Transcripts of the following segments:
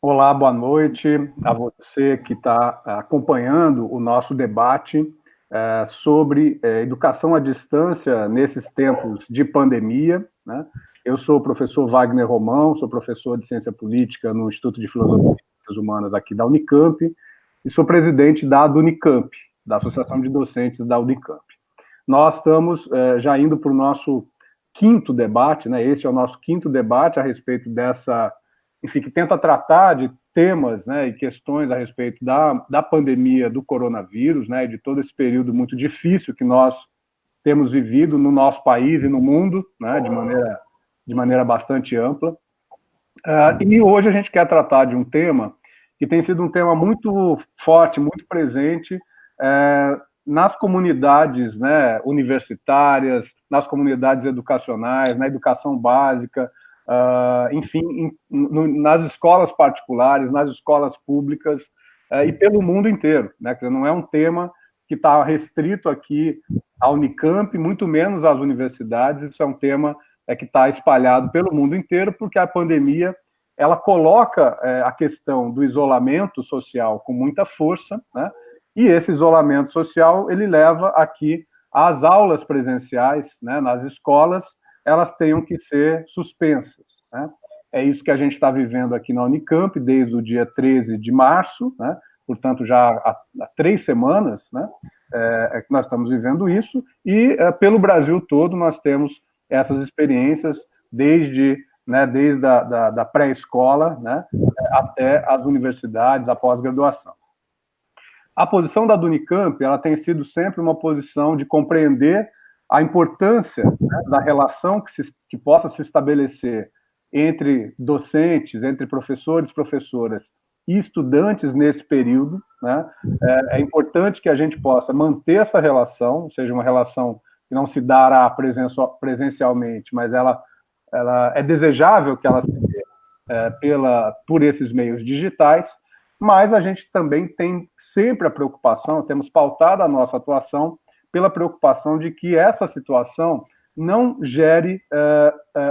Olá, boa noite a você que está acompanhando o nosso debate sobre educação à distância nesses tempos de pandemia, né? Eu sou o professor Wagner Romão, sou professor de Ciência Política no Instituto de Filosofia e Ciências Humanas aqui da Unicamp e sou presidente da Unicamp, da Associação de Docentes da Unicamp. Nós estamos já indo para o nosso quinto debate, né? Este é o nosso quinto debate a respeito dessa, enfim, que tenta tratar de temas, né, e questões a respeito da pandemia do coronavírus, né, de todo esse período muito difícil que nós temos vivido no nosso país e no mundo, né, de maneira bastante ampla. E hoje a gente quer tratar de um tema que tem sido um tema muito forte, muito presente nas comunidades, né, universitárias, nas comunidades educacionais, na educação básica, enfim, nas escolas particulares, nas escolas públicas e pelo mundo inteiro, né? Quer dizer, não é um tema que está restrito aqui à Unicamp, muito menos às universidades. Isso é um tema que está espalhado pelo mundo inteiro, porque a pandemia ela coloca a questão do isolamento social com muita força, né? E esse isolamento social ele leva aqui às aulas presenciais, né, nas escolas, elas tenham que ser suspensas, né? É isso que a gente está vivendo aqui na Unicamp desde o dia 13 de março, né? Portanto, já há 3 semanas, né? Que nós estamos vivendo isso, e pelo Brasil todo nós temos essas experiências desde a pré-escola, né, até as universidades, a pós-graduação. A posição da Unicamp ela tem sido sempre uma posição de compreender a importância, né, da relação que possa se estabelecer entre docentes, entre professores, professoras e estudantes nesse período, né? É importante que a gente possa manter essa relação, ou seja, uma relação que não se dará presencialmente, mas ela é desejável que ela se dê por esses meios digitais, mas a gente também tem sempre a preocupação, temos pautado a nossa atuação pela preocupação de que essa situação não gere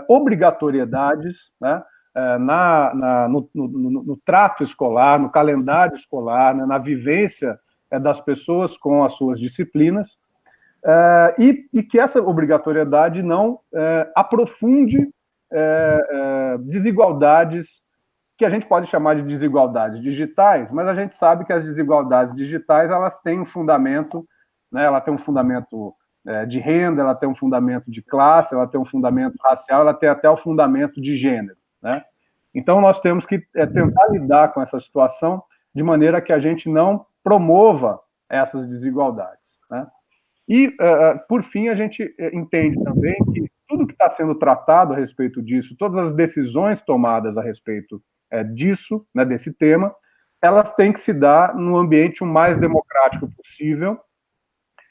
obrigatoriedades, né, no trato escolar, no calendário escolar, né, na vivência das pessoas com as suas disciplinas, e que essa obrigatoriedade não aprofunde desigualdades que a gente pode chamar de desigualdades digitais, mas a gente sabe que as desigualdades digitais elas têm um fundamento, né, ela tem um fundamento de renda, ela tem um fundamento de classe, ela tem um fundamento racial, ela tem até o fundamento de gênero, né? Então, nós temos que tentar lidar com essa situação de maneira que a gente não promova essas desigualdades, né? E, por fim, a gente entende também que tudo que está sendo tratado a respeito disso, todas as decisões tomadas a respeito disso, né, desse tema, elas têm que se dar no ambiente o mais democrático possível,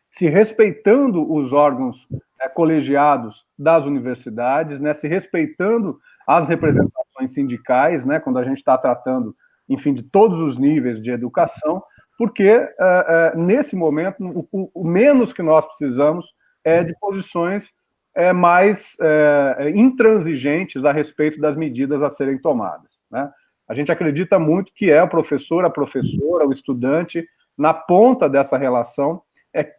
se respeitando os órgãos colegiados das universidades, né, se respeitando as representações sindicais, né, quando a gente está tratando, enfim, de todos os níveis de educação, porque, nesse momento, o menos que nós precisamos é de posições mais intransigentes a respeito das medidas a serem tomadas, né? A gente acredita muito que é o professor, a professora, o estudante, na ponta dessa relação,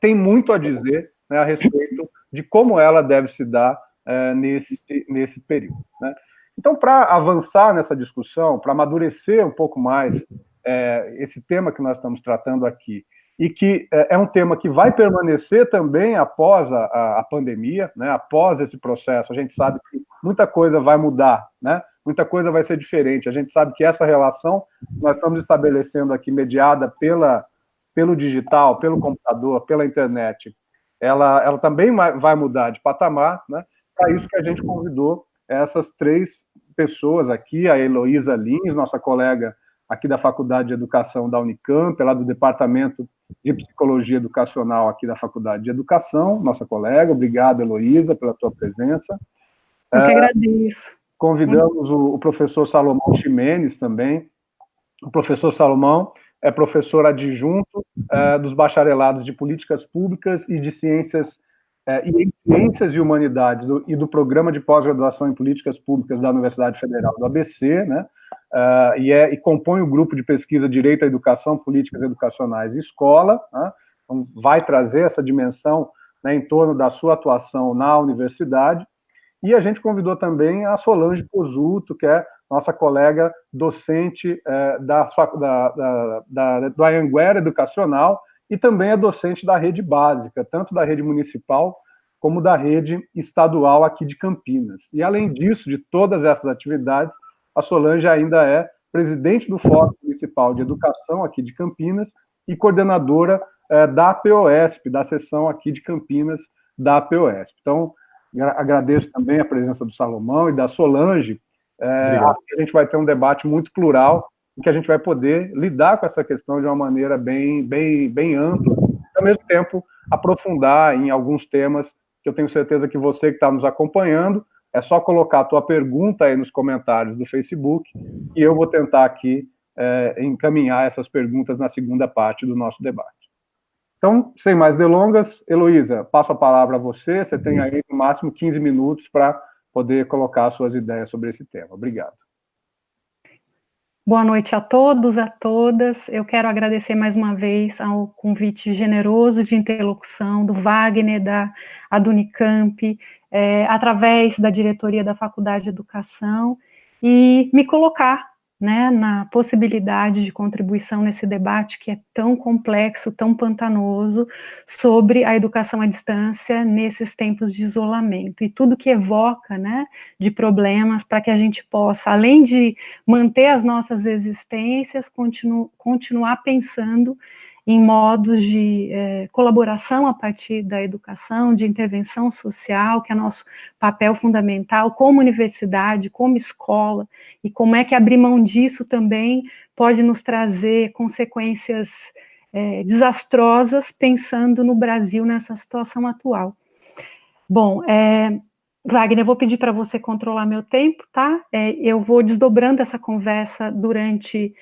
tem muito a dizer, né, a respeito de como ela deve se dar nesse período, né? Então, para avançar nessa discussão, para amadurecer um pouco mais esse tema que nós estamos tratando aqui, e que é um tema que vai permanecer também após a pandemia, né, após esse processo, a gente sabe que muita coisa vai mudar, né, muita coisa vai ser diferente, a gente sabe que essa relação nós estamos estabelecendo aqui, mediada pelo digital, pelo computador, pela internet, ela também vai mudar de patamar, né? Para isso que a gente convidou essas 3 pessoas aqui, a Heloísa Lins, nossa colega aqui da Faculdade de Educação da Unicamp, lá do Departamento de Psicologia Educacional aqui da Faculdade de Educação, nossa colega. Obrigado, Heloísa, pela tua presença. Eu que agradeço. Convidamos o professor Salomão Ximenes também, O professor Salomão é professor adjunto dos bacharelados de Políticas Públicas e de Ciências e Humanidades e do Programa de Pós-Graduação em Políticas Públicas da Universidade Federal do ABC, né? E compõe o grupo de pesquisa Direito à Educação, Políticas Educacionais e Escola, né? Então, vai trazer essa dimensão, né, em torno da sua atuação na universidade. E a gente convidou também a Solange Pozuto, que é nossa colega docente do Anhanguera Educacional e também é docente da rede básica, tanto da rede municipal como da rede estadual aqui de Campinas. E, além disso, de todas essas atividades, a Solange ainda é presidente do Fórum Municipal de Educação aqui de Campinas e coordenadora da APOESP, da seção aqui de Campinas da APOESP. Então, agradeço também a presença do Salomão e da Solange. Acho que a gente vai ter um debate muito plural, em que a gente vai poder lidar com essa questão de uma maneira bem ampla, e, ao mesmo tempo, aprofundar em alguns temas que eu tenho certeza que você que está nos acompanhando, é só colocar a tua pergunta aí nos comentários do Facebook, e eu vou tentar aqui encaminhar essas perguntas na segunda parte do nosso debate. Então, sem mais delongas, Heloísa, passo a palavra a você. Você tem aí no máximo 15 minutos para poder colocar suas ideias sobre esse tema. Obrigado. Boa noite a todos, a todas. Eu quero agradecer mais uma vez ao convite generoso de interlocução do Wagner, da Unicamp, através da diretoria da Faculdade de Educação, e me colocar, né, na possibilidade de contribuição nesse debate que é tão complexo, tão pantanoso, sobre a educação à distância nesses tempos de isolamento, e tudo que evoca, né, de problemas, para que a gente possa, além de manter as nossas existências, continuar pensando em modos de colaboração a partir da educação, de intervenção social, que é nosso papel fundamental como universidade, como escola, e como é que abrir mão disso também pode nos trazer consequências desastrosas, pensando no Brasil nessa situação atual. Bom, Wagner, eu vou pedir para você controlar meu tempo, tá? Eu vou desdobrando essa conversa durante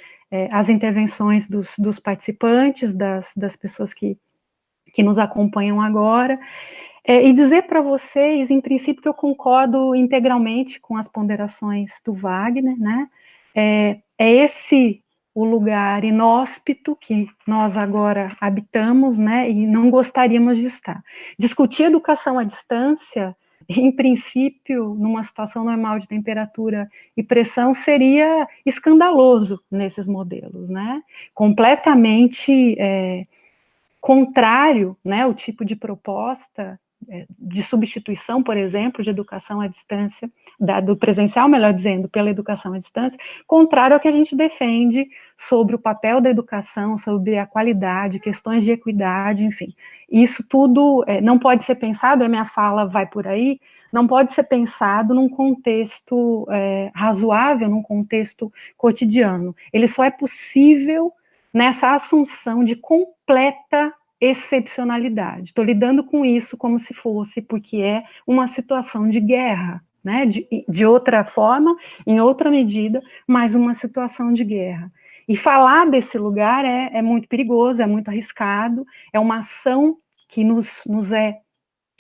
as intervenções dos participantes, das pessoas que nos acompanham agora, e dizer para vocês, em princípio, que eu concordo integralmente com as ponderações do Wagner, né? É esse o lugar inóspito que nós agora habitamos, né? E não gostaríamos de estar. Discutir educação à distância, em princípio, numa situação normal de temperatura e pressão, seria escandaloso nesses modelos, né? Completamente contrário, né, o tipo de proposta de substituição, por exemplo, de educação à distância, do presencial, melhor dizendo, pela educação à distância, contrário ao que a gente defende sobre o papel da educação, sobre a qualidade, questões de equidade, enfim. Isso tudo não pode ser pensado, a minha fala vai por aí, não pode ser pensado num contexto razoável, num contexto cotidiano. Ele só é possível nessa assunção de completa excepcionalidade. Estou lidando com isso como se fosse, porque é uma situação de guerra, né? De outra forma, em outra medida, mas uma situação de guerra. E falar desse lugar é muito perigoso, é muito arriscado, é uma ação que nos é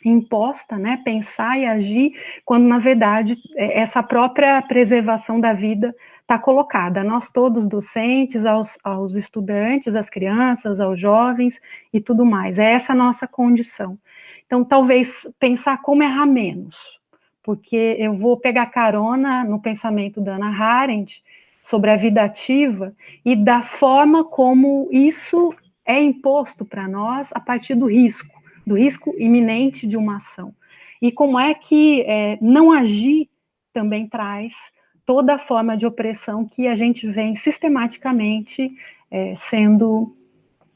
imposta, né? Pensar e agir, quando, na verdade, essa própria preservação da vida está colocada, nós todos docentes, aos estudantes, às crianças, aos jovens e tudo mais, é essa a nossa condição. Então, talvez pensar como errar menos, porque eu vou pegar carona no pensamento da Hannah Arendt sobre a vida ativa e da forma como isso é imposto para nós a partir do risco iminente de uma ação. E como é que não agir também traz toda a forma de opressão que a gente vem sistematicamente sendo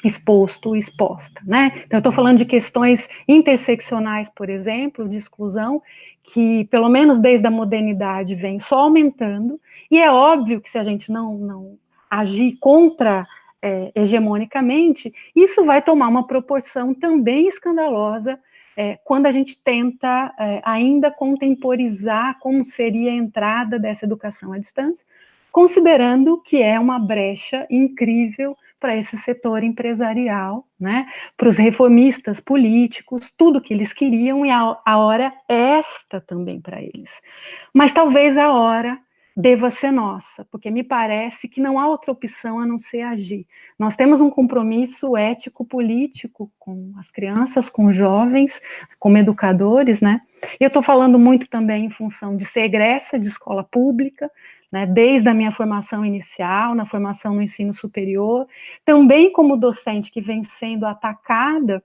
exposto, exposta, né? Então, eu estou falando de questões interseccionais, por exemplo, de exclusão, que, pelo menos desde a modernidade, vem só aumentando, e é óbvio que se a gente não agir contra hegemonicamente, isso vai tomar uma proporção também escandalosa quando a gente tenta ainda contemporizar como seria a entrada dessa educação à distância, considerando que é uma brecha incrível para esse setor empresarial, né, para os reformistas políticos, tudo que eles queriam, e a hora é esta também para eles. Mas talvez a hora deva ser nossa, porque me parece que não há outra opção a não ser agir. Nós temos um compromisso ético-político com as crianças, com os jovens, como educadores, né? Eu estou falando muito também em função de ser egressa de escola pública, né, desde a minha formação inicial, na formação no ensino superior, também como docente que vem sendo atacada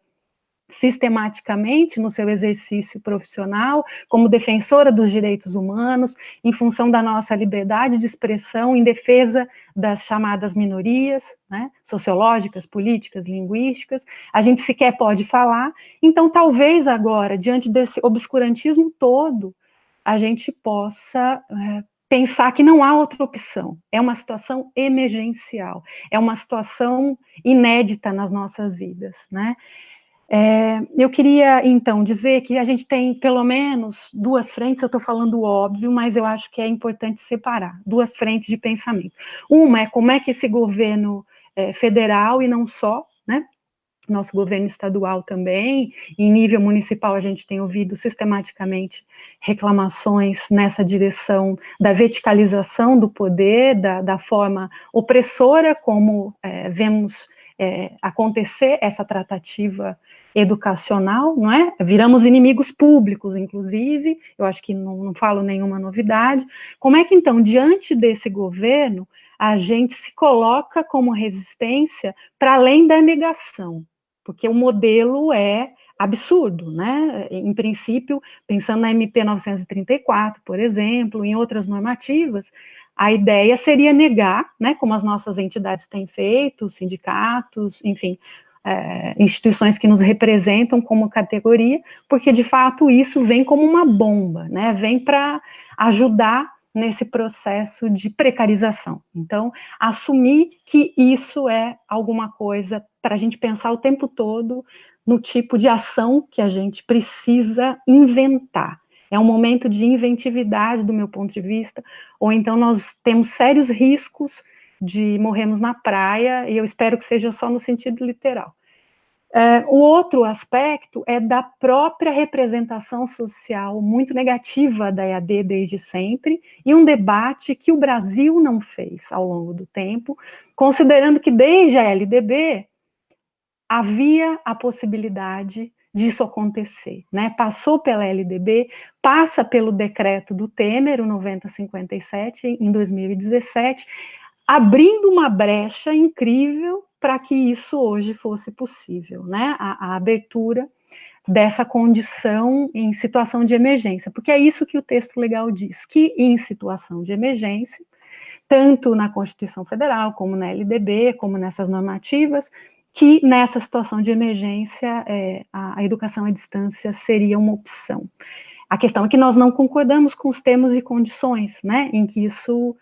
sistematicamente no seu exercício profissional, como defensora dos direitos humanos, em função da nossa liberdade de expressão, em defesa das chamadas minorias, né, sociológicas, políticas, linguísticas, a gente sequer pode falar. Então, talvez agora, diante desse obscurantismo todo, a gente possa pensar que não há outra opção. É uma situação emergencial, é uma situação inédita nas nossas vidas, né? Eu queria, então, dizer que a gente tem, pelo menos, duas frentes, eu estou falando óbvio, mas eu acho que é importante separar, duas frentes de pensamento. Uma é como é que esse governo federal, e não só, né, nosso governo estadual também, em nível municipal a gente tem ouvido sistematicamente reclamações nessa direção da verticalização do poder, da forma opressora como vemos acontecer essa tratativa educacional, não é? Viramos inimigos públicos, inclusive, eu acho que não falo nenhuma novidade. Como é que, então, diante desse governo, a gente se coloca como resistência para além da negação? Porque o modelo é absurdo, né? Em princípio, pensando na MP 934, por exemplo, em outras normativas, a ideia seria negar, né, como as nossas entidades têm feito, sindicatos, enfim, instituições que nos representam como categoria, porque de fato isso vem como uma bomba, né? Vem para ajudar nesse processo de precarização. Então, assumir que isso é alguma coisa para a gente pensar o tempo todo no tipo de ação que a gente precisa inventar. É um momento de inventividade, do meu ponto de vista, ou então nós temos sérios riscos de morrermos na praia, e eu espero que seja só no sentido literal. O outro aspecto é da própria representação social muito negativa da EAD desde sempre, e um debate que o Brasil não fez ao longo do tempo, considerando que desde a LDB havia a possibilidade disso acontecer, né? Passou pela LDB, passa pelo decreto do Temer, o 9057, em 2017, abrindo uma brecha incrível para que isso hoje fosse possível, né? A abertura dessa condição em situação de emergência, porque é isso que o texto legal diz, que em situação de emergência, tanto na Constituição Federal, como na LDB, como nessas normativas, que nessa situação de emergência a educação à distância seria uma opção. A questão é que nós não concordamos com os termos e condições, né, em que isso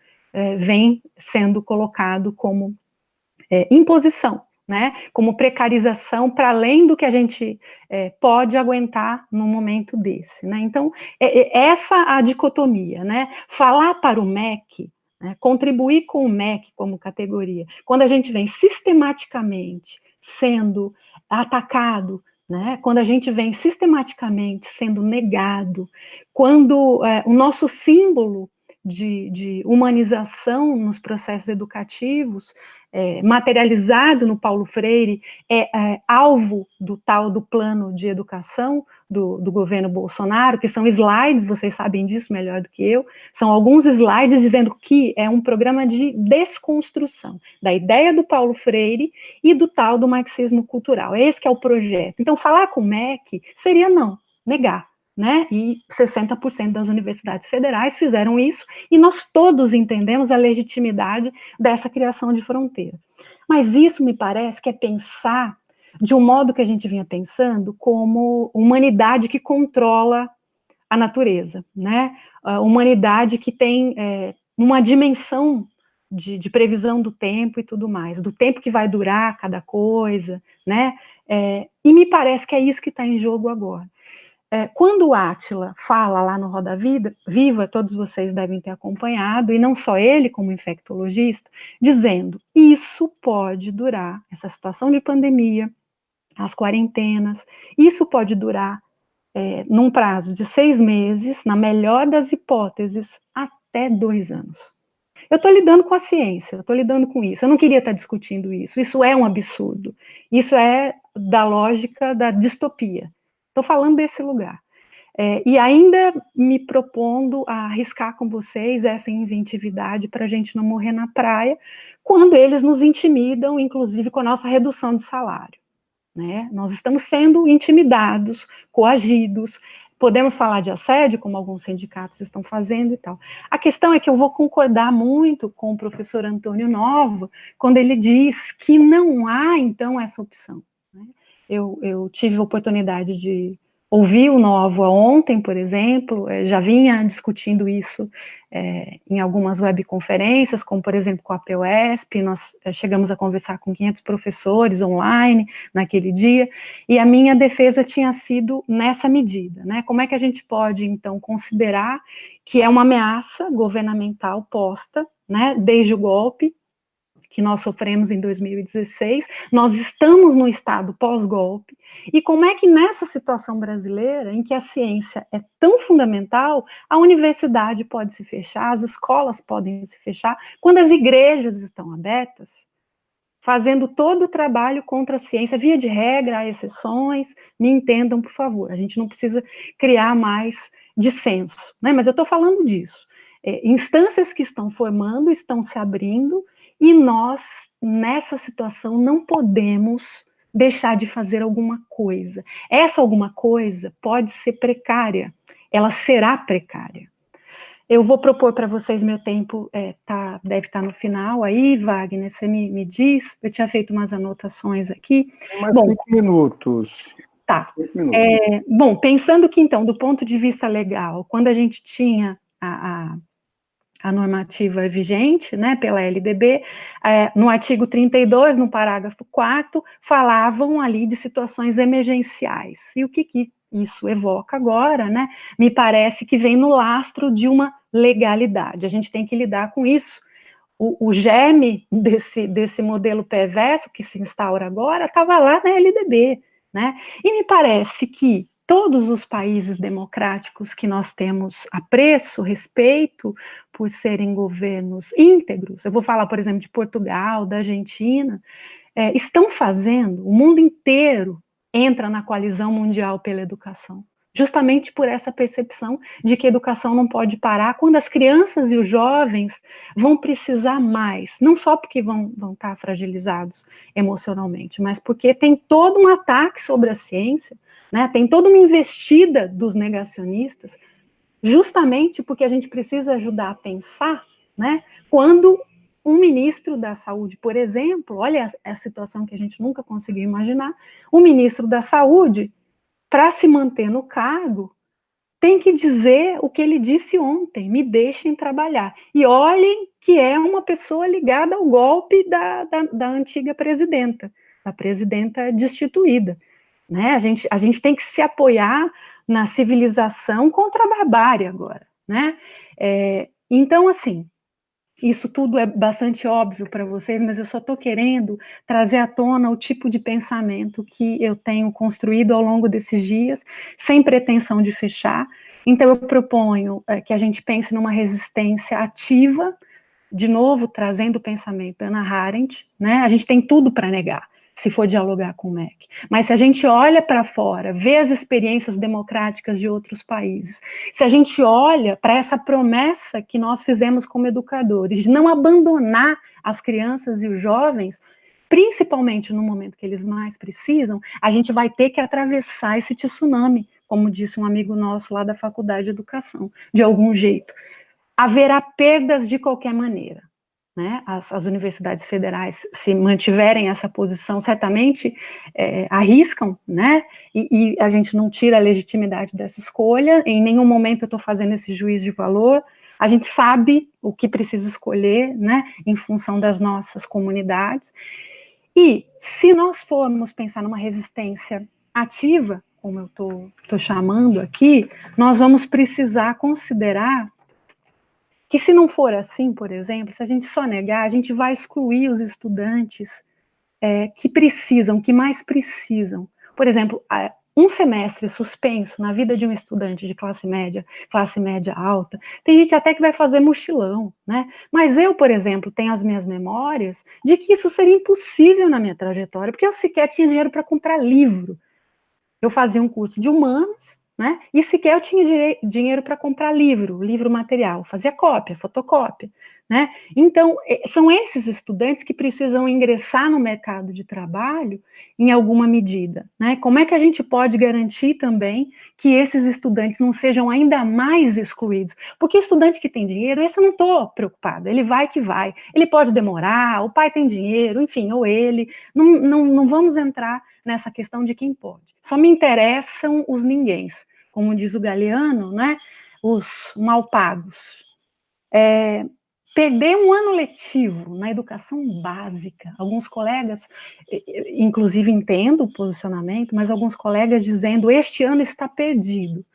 vem sendo colocado como imposição, né, como precarização para além do que a gente pode aguentar num momento desse, né. Então, essa a dicotomia, né, falar para o MEC, né, contribuir com o MEC como categoria, quando a gente vem sistematicamente sendo atacado, né, quando a gente vem sistematicamente sendo negado, quando o nosso símbolo de humanização nos processos educativos, materializado no Paulo Freire, alvo do tal do plano de educação do governo Bolsonaro, que são slides, vocês sabem disso melhor do que eu, são alguns slides dizendo que é um programa de desconstrução da ideia do Paulo Freire e do tal do marxismo cultural. Esse que é o projeto. Então, falar com o MEC seria não, negar. Né? E 60% das universidades federais fizeram isso, e nós todos entendemos a legitimidade dessa criação de fronteira. Mas isso me parece que é pensar de um modo que a gente vinha pensando como humanidade que controla a natureza, né? A humanidade que tem uma dimensão de previsão do tempo e tudo mais, do tempo que vai durar cada coisa, né? E me parece que é isso que está em jogo agora. Quando o Átila fala lá no Roda Viva, todos vocês devem ter acompanhado, e não só ele, como infectologista, dizendo, isso pode durar, essa situação de pandemia, as quarentenas, isso pode durar num prazo de 6 meses, na melhor das hipóteses, até 2 anos. Eu estou lidando com a ciência, eu estou lidando com isso, eu não queria estar discutindo isso é um absurdo, isso é da lógica da distopia. Estou falando desse lugar. E ainda me propondo a arriscar com vocês essa inventividade para a gente não morrer na praia, quando eles nos intimidam, inclusive com a nossa redução de salário. Né? Nós estamos sendo intimidados, coagidos, podemos falar de assédio, como alguns sindicatos estão fazendo e tal. A questão é que eu vou concordar muito com o professor Antônio Novo, quando ele diz que não há, então, essa opção. Né? Eu tive a oportunidade de ouvir o Novo ontem, por exemplo, já vinha discutindo isso em algumas webconferências, como, por exemplo, com a PUESP, nós chegamos a conversar com 500 professores online naquele dia, e a minha defesa tinha sido nessa medida, né? Como é que a gente pode, então, considerar que é uma ameaça governamental posta, né, desde o golpe, que nós sofremos em 2016, nós estamos no estado pós-golpe, e como é que nessa situação brasileira, em que a ciência é tão fundamental, a universidade pode se fechar, as escolas podem se fechar, quando as igrejas estão abertas, fazendo todo o trabalho contra a ciência, via de regra, há exceções, me entendam, por favor, a gente não precisa criar mais dissenso, né? Mas eu estou falando disso. Instâncias que estão formando, estão se abrindo, e nós, nessa situação, não podemos deixar de fazer alguma coisa. Essa alguma coisa pode ser precária, ela será precária. Eu vou propor para vocês, meu tempo deve estar no final aí, Wagner, você me diz, eu tinha feito umas anotações aqui. Mais 5 minutos. Tá. 5 minutos. Bom, pensando que, então, do ponto de vista legal, quando a gente tinha a normativa vigente, né, pela LDB, no artigo 32, no parágrafo 4º, falavam ali de situações emergenciais. E o que isso evoca agora, né, me parece que vem no lastro de uma legalidade. A gente tem que lidar com isso. O germe desse modelo perverso que se instaura agora estava lá na LDB, né, e me parece que todos os países democráticos que nós temos apreço, respeito, por serem governos íntegros, eu vou falar, por exemplo, de Portugal, da Argentina, estão fazendo, o mundo inteiro entra na coalizão mundial pela educação, justamente por essa percepção de que a educação não pode parar quando as crianças e os jovens vão precisar mais, não só porque vão estar fragilizados emocionalmente, mas porque tem todo um ataque sobre a ciência, né, tem toda uma investida dos negacionistas, justamente porque a gente precisa ajudar a pensar, né, quando um ministro da saúde, por exemplo, olha a situação que a gente nunca conseguiu imaginar, o ministro da saúde, para se manter no cargo, tem que dizer o que ele disse ontem, me deixem trabalhar. E olhem que é uma pessoa ligada ao golpe da antiga presidenta, da presidenta destituída. Né? A gente tem que se apoiar na civilização contra a barbárie agora, né? Então, assim, isso tudo é bastante óbvio para vocês, mas eu só estou querendo trazer à tona o tipo de pensamento que eu tenho construído ao longo desses dias, sem pretensão de fechar. Então, eu proponho que a gente pense numa resistência ativa, de novo, trazendo o pensamento da Hannah Arendt, né? A gente tem tudo para negar, se for dialogar com o MEC. Mas se a gente olha para fora, vê as experiências democráticas de outros países, se a gente olha para essa promessa que nós fizemos como educadores, de não abandonar as crianças e os jovens, principalmente no momento que eles mais precisam, a gente vai ter que atravessar esse tsunami, como disse um amigo nosso lá da Faculdade de Educação, de algum jeito. Haverá perdas de qualquer maneira. Né, as universidades federais, se mantiverem essa posição, certamente arriscam, né, e a gente não tira a legitimidade dessa escolha, em nenhum momento eu estou fazendo esse juízo de valor, a gente sabe o que precisa escolher, né, em função das nossas comunidades, e se nós formos pensar numa resistência ativa, como eu estou chamando aqui, nós vamos precisar considerar que, se não for assim, por exemplo, se a gente só negar, a gente vai excluir os estudantes que precisam, que mais precisam. Por exemplo, um semestre suspenso na vida de um estudante de classe média alta, tem gente até que vai fazer mochilão, né? Mas eu, por exemplo, tenho as minhas memórias de que isso seria impossível na minha trajetória, porque eu sequer tinha dinheiro para comprar livro. Eu fazia um curso de humanas, né? E sequer eu tinha dinheiro para comprar livro material, fazia cópia, fotocópia, né? Então, são esses estudantes que precisam ingressar no mercado de trabalho em alguma medida, né? Como é que a gente pode garantir também que esses estudantes não sejam ainda mais excluídos? Porque estudante que tem dinheiro, esse eu não estou preocupada, ele vai que vai, ele pode demorar, o pai tem dinheiro, enfim, ou ele, não vamos entrar nessa questão de quem pode. Só me interessam os ninguéms, como diz o Galeano, né? Os mal pagos. Perder um ano letivo na educação básica. Alguns colegas, inclusive entendo o posicionamento, mas alguns colegas dizendo, este ano está perdido.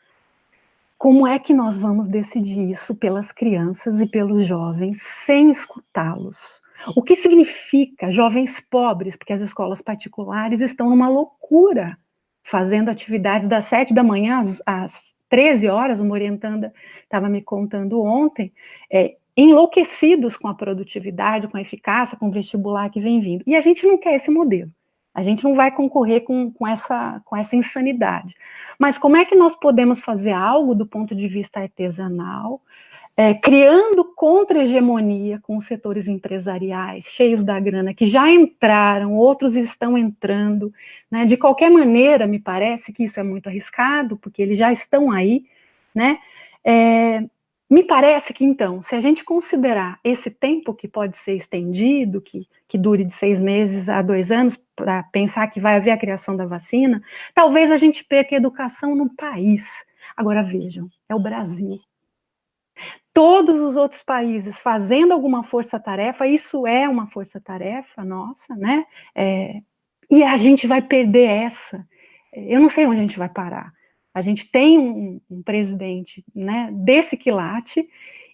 Como é que nós vamos decidir isso pelas crianças e pelos jovens sem escutá-los? O que significa jovens pobres, porque as escolas particulares estão numa loucura, fazendo atividades das 7 da manhã às 13 horas, uma orientanda estava me contando ontem, enlouquecidos com a produtividade, com a eficácia, com o vestibular que vem vindo. E a gente não quer esse modelo. A gente não vai concorrer com essa insanidade. Mas como é que nós podemos fazer algo do ponto de vista artesanal, criando contra-hegemonia com os setores empresariais, cheios da grana, que já entraram, outros estão entrando, né? De qualquer maneira, me parece que isso é muito arriscado, porque eles já estão aí, né? Me parece que, então, se a gente considerar esse tempo que pode ser estendido, que dure de 6 meses a 2 anos, para pensar que vai haver a criação da vacina, talvez a gente perca a educação no país. Agora, vejam, é o Brasil. Todos os outros países fazendo alguma força-tarefa, isso é uma força-tarefa nossa, né? E a gente vai perder essa. Eu não sei onde a gente vai parar. A gente tem um presidente, né, desse quilate,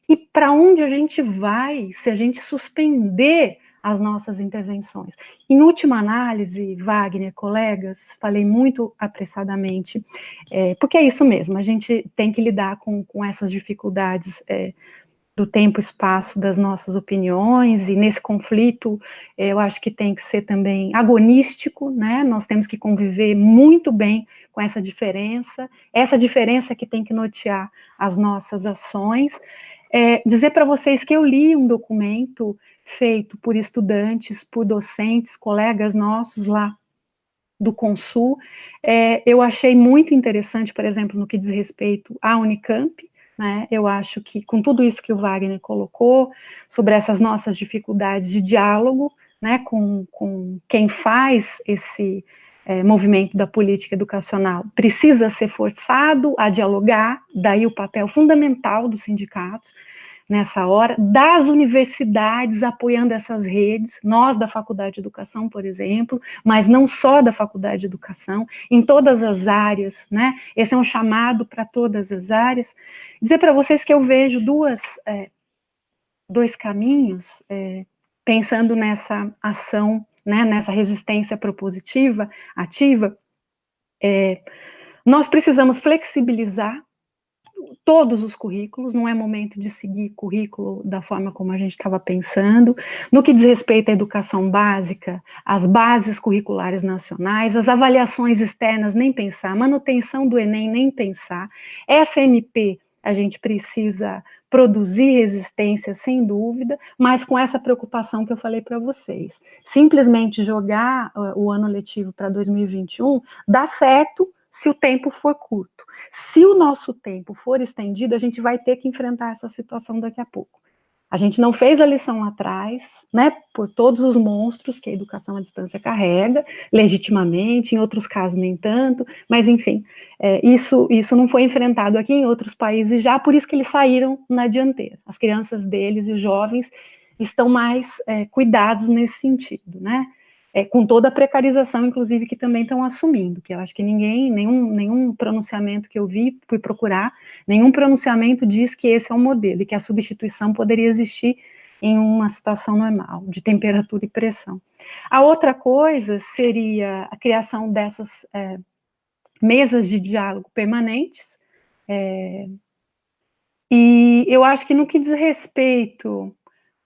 e para onde a gente vai se a gente suspender as nossas intervenções? Em última análise, Wagner, colegas, falei muito apressadamente, porque é isso mesmo, a gente tem que lidar com essas dificuldades do tempo e espaço das nossas opiniões, e nesse conflito eu acho que tem que ser também agonístico, né? Nós temos que conviver muito bem com essa diferença que tem que nortear as nossas ações. Dizer para vocês que eu li um documento feito por estudantes, por docentes, colegas nossos lá do Consul, eu achei muito interessante, por exemplo, no que diz respeito à Unicamp, né? Eu acho que, com tudo isso que o Wagner colocou, sobre essas nossas dificuldades de diálogo, né, com quem faz esse movimento da política educacional, precisa ser forçado a dialogar, daí o papel fundamental dos sindicatos, nessa hora, das universidades apoiando essas redes, nós da Faculdade de Educação, por exemplo, mas não só da Faculdade de Educação, em todas as áreas, né? Esse é um chamado para todas as áreas. Dizer para vocês que eu vejo dois caminhos, pensando nessa ação, né, nessa resistência propositiva, ativa. Nós precisamos flexibilizar todos os currículos, não é momento de seguir currículo da forma como a gente estava pensando. No que diz respeito à educação básica, as bases curriculares nacionais, as avaliações externas, nem pensar, manutenção do Enem, nem pensar, SMP, a gente precisa produzir resistência, sem dúvida, mas com essa preocupação que eu falei para vocês. Simplesmente jogar o ano letivo para 2021 dá certo se o tempo for curto. Se o nosso tempo for estendido, a gente vai ter que enfrentar essa situação daqui a pouco. A gente não fez a lição lá atrás, né, por todos os monstros que a educação à distância carrega, legitimamente, em outros casos nem tanto, mas enfim, isso não foi enfrentado aqui em outros países já, por isso que eles saíram na dianteira. As crianças deles e os jovens estão mais cuidados nesse sentido, né. com toda a precarização, inclusive, que também estão assumindo, que eu acho que nenhum pronunciamento que eu vi, fui procurar, nenhum pronunciamento diz que esse é o modelo, e que a substituição poderia existir em uma situação normal, de temperatura e pressão. A outra coisa seria a criação dessas mesas de diálogo permanentes, e eu acho que no que diz respeito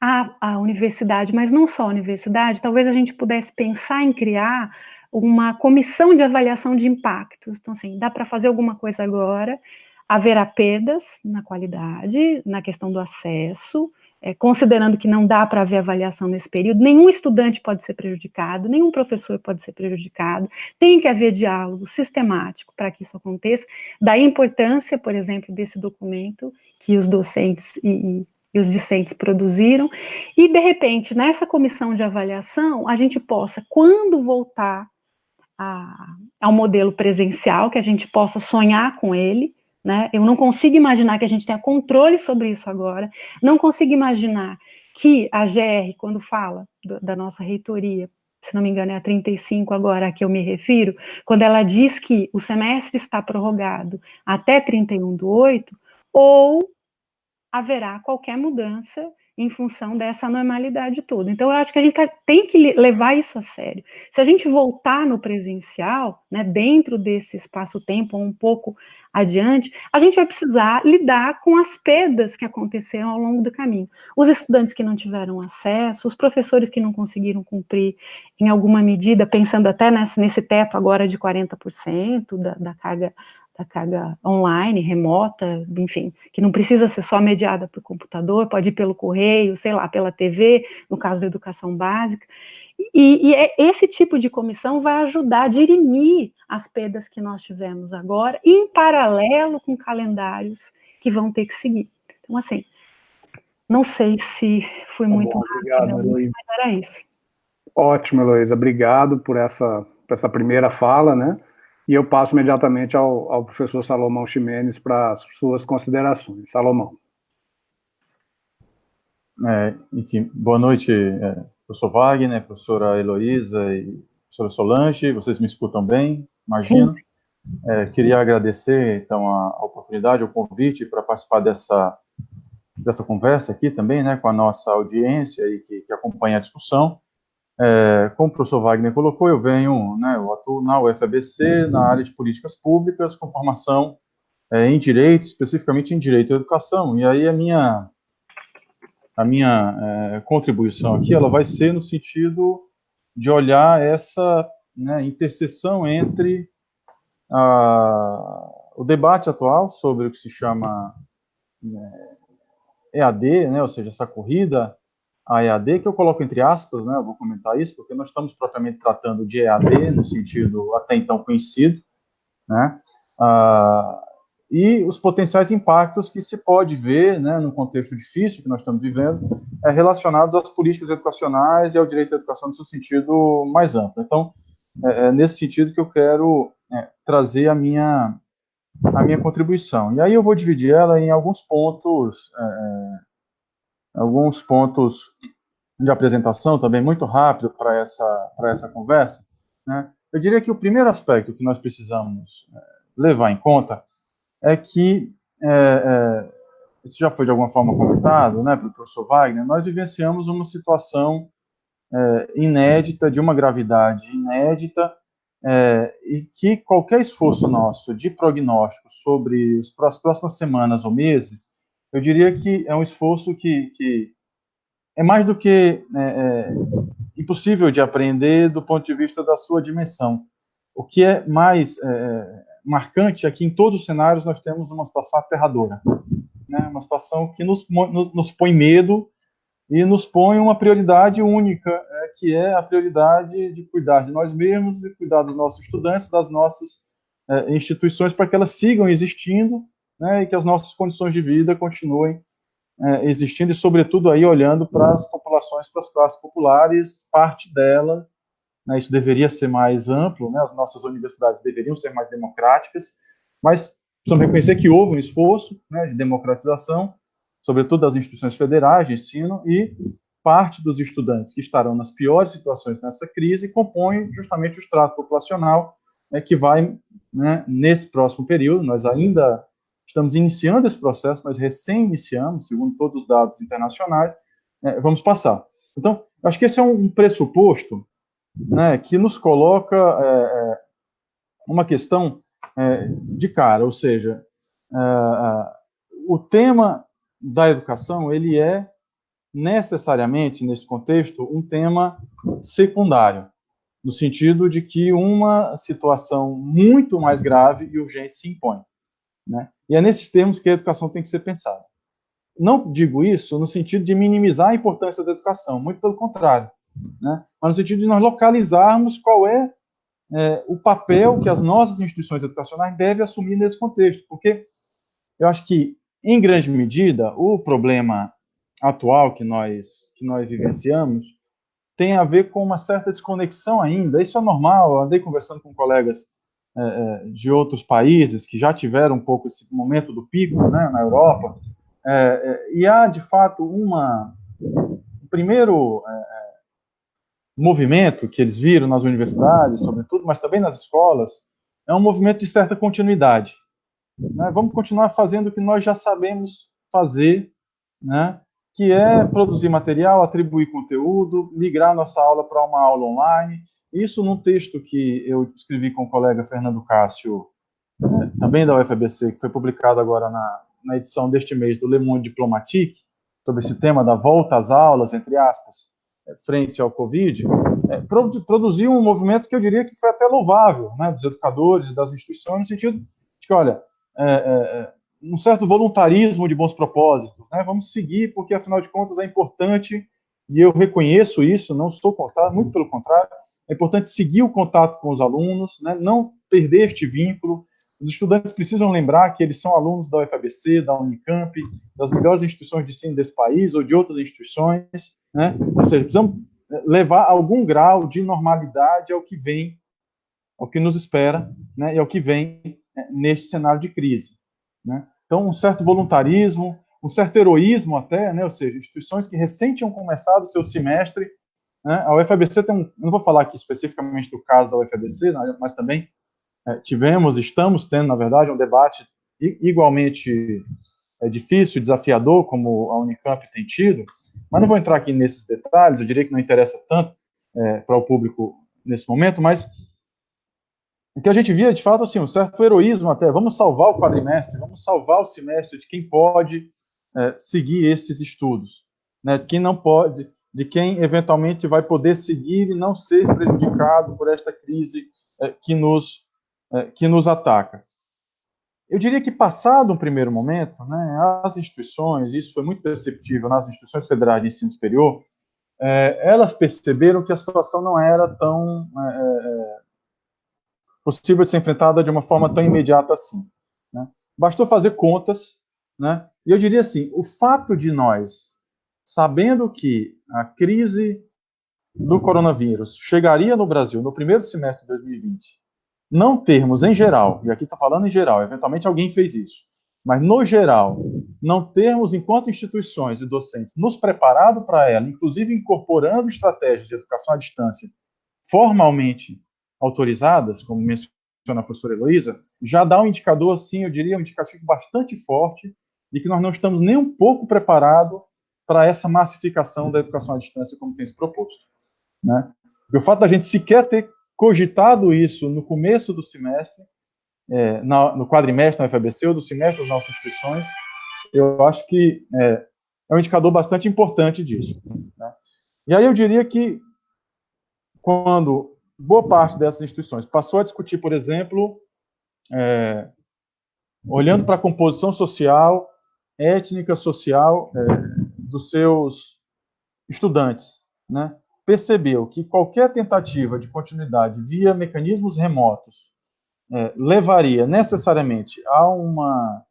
à universidade, mas não só a universidade, talvez a gente pudesse pensar em criar uma comissão de avaliação de impactos. Então, assim, dá para fazer alguma coisa agora, haverá perdas na qualidade, na questão do acesso, considerando que não dá para haver avaliação nesse período, nenhum estudante pode ser prejudicado, nenhum professor pode ser prejudicado, tem que haver diálogo sistemático para que isso aconteça, daí a importância, por exemplo, desse documento que os docentes e os discentes produziram, e de repente, nessa comissão de avaliação, a gente possa, quando voltar ao modelo presencial, que a gente possa sonhar com ele, né? Eu não consigo imaginar que a gente tenha controle sobre isso agora, não consigo imaginar que a GR, quando fala da nossa reitoria, se não me engano é a 35 agora a que eu me refiro, quando ela diz que o semestre está prorrogado até 31/8, ou haverá qualquer mudança em função dessa normalidade toda. Então, eu acho que a gente tem que levar isso a sério. Se a gente voltar no presencial, né, dentro desse espaço-tempo, um pouco adiante, a gente vai precisar lidar com as perdas que aconteceram ao longo do caminho. Os estudantes que não tiveram acesso, os professores que não conseguiram cumprir em alguma medida, pensando até nesse teto agora de 40% da carga online, remota, enfim, que não precisa ser só mediada por computador, pode ir pelo correio, sei lá, pela TV, no caso da educação básica, e esse tipo de comissão vai ajudar a dirimir as perdas que nós tivemos agora, em paralelo com calendários que vão ter que seguir. Então, assim, não sei se fui muito rápida, mas era isso. Ótimo, Heloísa, obrigado por essa primeira fala, né? E eu passo imediatamente ao professor Salomão Ximenes para as suas considerações. Salomão. Enfim, boa noite, professor Wagner, professora Heloísa e professora Solange, vocês me escutam bem, imagino. Queria agradecer, então, a oportunidade, o convite para participar dessa conversa aqui também, né, com a nossa audiência e que acompanha a discussão. Como o professor Wagner colocou, eu atuo na UFABC, na área de políticas públicas, com formação em direito, especificamente em direito à educação, e aí a minha contribuição aqui, ela vai ser no sentido de olhar essa, né, interseção entre o debate atual sobre o que se chama EAD, né, ou seja, essa corrida a EAD, que eu coloco entre aspas, né, eu vou comentar isso, porque nós estamos propriamente tratando de EAD, no sentido até então conhecido, né, e os potenciais impactos que se pode ver, né, no contexto difícil que nós estamos vivendo, relacionados às políticas educacionais e ao direito à educação no seu sentido mais amplo. Então, é nesse sentido que eu quero trazer a minha contribuição. E aí eu vou dividir ela em alguns pontos de apresentação também muito rápido para essa conversa, né? Eu diria que o primeiro aspecto que nós precisamos levar em conta é que, isso já foi de alguma forma comentado, né, pelo professor Wagner, nós vivenciamos uma situação inédita, de uma gravidade inédita, e que qualquer esforço nosso de prognóstico sobre as próximas semanas ou meses, eu diria que é um esforço que é mais do que impossível de aprender do ponto de vista da sua dimensão. O que é mais marcante é que em todos os cenários nós temos uma situação aterradora, né? Uma situação que nos põe medo e nos põe uma prioridade única, que é a prioridade de cuidar de nós mesmos e cuidar dos nossos estudantes, das nossas instituições, para que elas sigam existindo, né, e que as nossas condições de vida continuem existindo, e sobretudo aí olhando para as populações, para as classes populares, parte dela, né, isso deveria ser mais amplo, né, as nossas universidades deveriam ser mais democráticas, mas precisamos reconhecer que houve um esforço, né, de democratização, sobretudo das instituições federais de ensino, e parte dos estudantes que estarão nas piores situações nessa crise compõe justamente o extrato populacional que vai, né, nesse próximo período, nós ainda estamos iniciando esse processo, nós recém-iniciamos, segundo todos os dados internacionais, vamos passar. Então, acho que esse é um pressuposto, né, que nos coloca uma questão de cara, ou seja, o tema da educação, ele é necessariamente, nesse contexto, um tema secundário, no sentido de que uma situação muito mais grave e urgente se impõe, né? E é nesses termos que a educação tem que ser pensada. Não digo isso no sentido de minimizar a importância da educação, muito pelo contrário, né? Mas no sentido de nós localizarmos qual é o papel que as nossas instituições educacionais devem assumir nesse contexto, porque eu acho que, em grande medida, o problema atual que nós vivenciamos tem a ver com uma certa desconexão ainda. Isso é normal, eu andei conversando com colegas de outros países que já tiveram um pouco esse momento do pico, né, na Europa, e há, de fato, um primeiro movimento que eles viram nas universidades, sobretudo, mas também nas escolas, é um movimento de certa continuidade. Né? Vamos continuar fazendo o que nós já sabemos fazer, né? Que é produzir material, atribuir conteúdo, migrar nossa aula para uma aula online. Isso num texto que eu escrevi com o colega Fernando Cássio, também da UFABC, que foi publicado agora na edição deste mês do Le Monde Diplomatique, sobre esse tema da volta às aulas, entre aspas, frente ao Covid, produziu um movimento que eu diria que foi até louvável, né, dos educadores, das instituições, no sentido de que, olha, um certo voluntarismo de bons propósitos, né? Vamos seguir, porque, afinal de contas, é importante, e eu reconheço isso, não estou contrário, muito pelo contrário, é importante seguir o contato com os alunos, né? Não perder este vínculo. Os estudantes precisam lembrar que eles são alunos da UFABC, da Unicamp, das melhores instituições de ensino desse país, ou de outras instituições, né? Ou seja, precisamos levar algum grau de normalidade ao que vem, ao que nos espera, né? E ao que vem neste cenário de crise, né? Então, um certo voluntarismo, um certo heroísmo até, né? Ou seja, instituições que recém tinham começado o seu semestre, né? A UFABC tem não vou falar aqui especificamente do caso da UFABC, mas também estamos tendo, na verdade, um debate igualmente difícil e desafiador, como a Unicamp tem tido, mas não vou entrar aqui nesses detalhes, eu diria que não interessa tanto para o público nesse momento, mas o que a gente via, de fato, assim, um certo heroísmo até, vamos salvar o quadrimestre, vamos salvar o semestre de quem pode seguir esses estudos, né, de quem não pode, de quem eventualmente vai poder seguir e não ser prejudicado por esta crise que nos ataca. Eu diria que, passado um primeiro momento, né, as instituições, isso foi muito perceptível nas instituições federais de ensino superior, elas perceberam que a situação não era tão possível de ser enfrentada de uma forma tão imediata assim, né? Bastou fazer contas, né? E eu diria assim, o fato de nós, sabendo que a crise do coronavírus chegaria no Brasil no primeiro semestre de 2020, não termos, em geral, e aqui estou falando em geral, eventualmente alguém fez isso, mas no geral, não termos, enquanto instituições e docentes, nos preparado para ela, inclusive incorporando estratégias de educação à distância formalmente autorizadas, como menciona a professora Heloísa, já dá um indicador, assim, eu diria, um indicativo bastante forte de que nós não estamos nem um pouco preparados para essa massificação da educação à distância como tem se proposto, né? Porque o fato da gente sequer ter cogitado isso no começo do semestre, no quadrimestre na UFABC ou do semestre das nossas instituições, eu acho que é um indicador bastante importante disso, né? E aí eu diria que quando boa parte dessas instituições passou a discutir, por exemplo, olhando para a composição social, étnica social dos seus estudantes, né, percebeu que qualquer tentativa de continuidade via mecanismos remotos levaria necessariamente a uma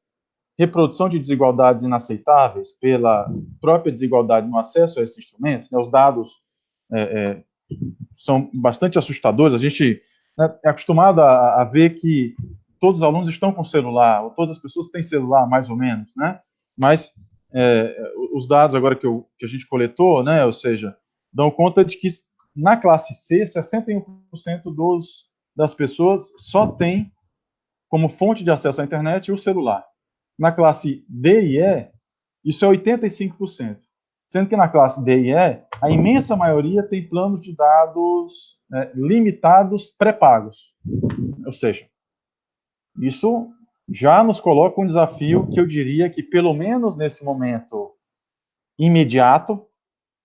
reprodução de desigualdades inaceitáveis pela própria desigualdade no acesso a esses instrumentos, né? Os dados são bastante assustadores. A gente é acostumado a ver que todos os alunos estão com celular, ou todas as pessoas têm celular, mais ou menos, né? Mas os dados agora que a gente coletou, né, ou seja, dão conta de que na classe C, 61% das pessoas só tem como fonte de acesso à internet o celular. Na classe D e E, isso é 85%. Sendo que na classe D e E, a imensa maioria tem planos de dados limitados pré-pagos. Ou seja, isso já nos coloca um desafio que eu diria que, pelo menos nesse momento imediato,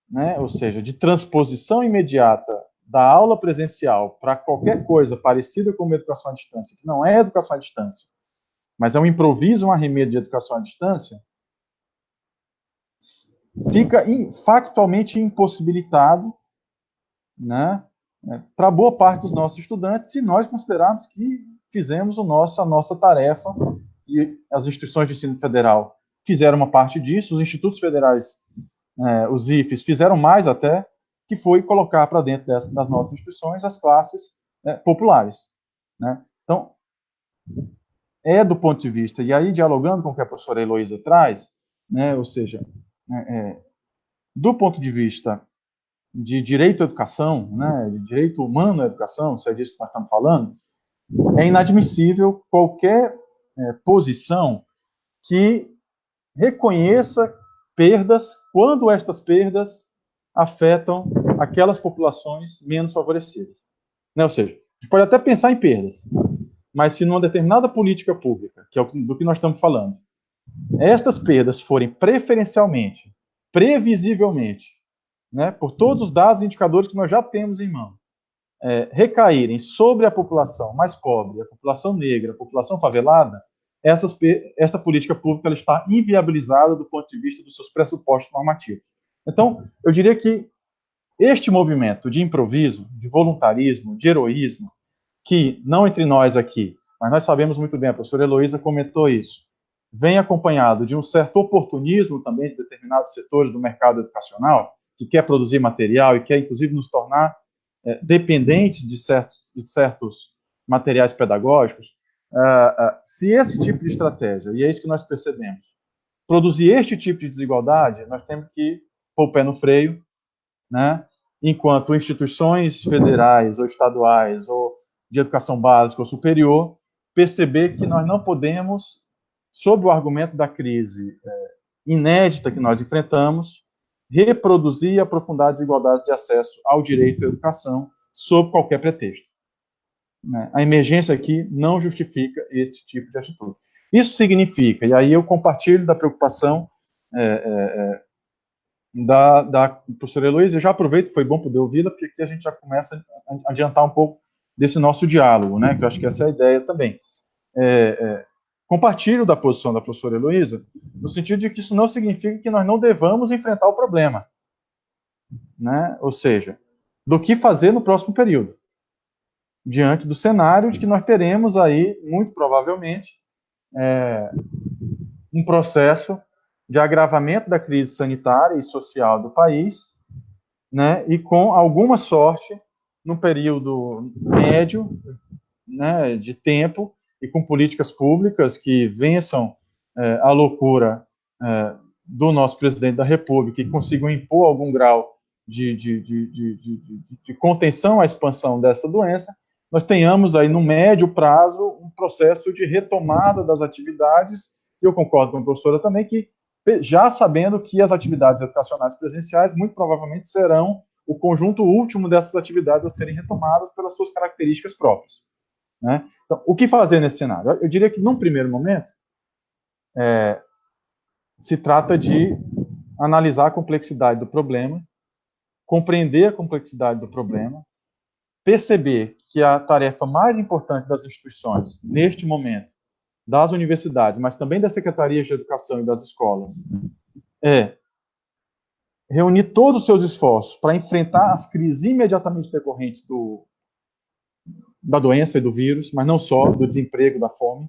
né, ou seja, de transposição imediata da aula presencial para qualquer coisa parecida com uma educação à distância, que não é educação à distância, mas é um improviso, um arremedo de educação à distância, fica factualmente impossibilitado, né, para boa parte dos nossos estudantes, se nós considerarmos que fizemos a nossa tarefa, e as instituições de ensino federal fizeram uma parte disso, os institutos federais, os IFES, fizeram mais até, que foi colocar para dentro das nossas instituições as classes populares. Né? Então, do ponto de vista, e aí dialogando com o que a professora Heloísa traz, né, ou seja, do ponto de vista de direito à educação, né, de direito humano à educação, se é disso que nós estamos falando, é inadmissível qualquer posição que reconheça perdas quando estas perdas afetam aquelas populações menos favorecidas. Né? Ou seja, a gente pode até pensar em perdas, mas se numa determinada política pública, que é do que nós estamos falando, estas perdas forem preferencialmente, previsivelmente, né, por todos os dados e indicadores que nós já temos em mão, recaírem sobre a população mais pobre, a população negra, a população favelada, esta política pública ela está inviabilizada do ponto de vista dos seus pressupostos normativos. Então, eu diria que este movimento de improviso, de voluntarismo, de heroísmo, que não entre nós aqui, mas nós sabemos muito bem, a professora Heloísa comentou isso, vem acompanhado de um certo oportunismo também de determinados setores do mercado educacional, que quer produzir material e quer, inclusive, nos tornar dependentes de certos materiais pedagógicos. Se esse tipo de estratégia, e é isso que nós percebemos, produzir este tipo de desigualdade, nós temos que pôr o pé no freio, né? Enquanto instituições federais ou estaduais ou de educação básica ou superior, perceber que nós não podemos, sob o argumento da crise inédita que nós enfrentamos, reproduzir e aprofundar desigualdades de acesso ao direito à educação sob qualquer pretexto. A emergência aqui não justifica esse tipo de atitude. Isso significa, e aí eu compartilho da preocupação da professora Heloísa, eu já aproveito, foi bom poder ouvi-la, porque aqui a gente já começa a adiantar um pouco desse nosso diálogo, né, que eu acho que essa é a ideia também. Compartilho da posição da professora Heloísa, no sentido de que isso não significa que nós não devamos enfrentar o problema, né? Ou seja, do que fazer no próximo período, diante do cenário de que nós teremos aí, muito provavelmente, um processo de agravamento da crise sanitária e social do país, né? E com alguma sorte, no período médio, né, de tempo, e com políticas públicas que vençam a loucura do nosso presidente da República e consigam impor algum grau de contenção à expansão dessa doença, nós tenhamos aí no médio prazo um processo de retomada das atividades, e eu concordo com a professora também que, já sabendo que as atividades educacionais presenciais muito provavelmente serão o conjunto último dessas atividades a serem retomadas pelas suas características próprias. Né? Então, o que fazer nesse cenário? Eu diria que, num primeiro momento, se trata de analisar a complexidade do problema, compreender a complexidade do problema, perceber que a tarefa mais importante das instituições, neste momento, das universidades, mas também das secretarias de educação e das escolas, é reunir todos os seus esforços para enfrentar as crises imediatamente decorrentes da doença e do vírus, mas não só, do desemprego, da fome.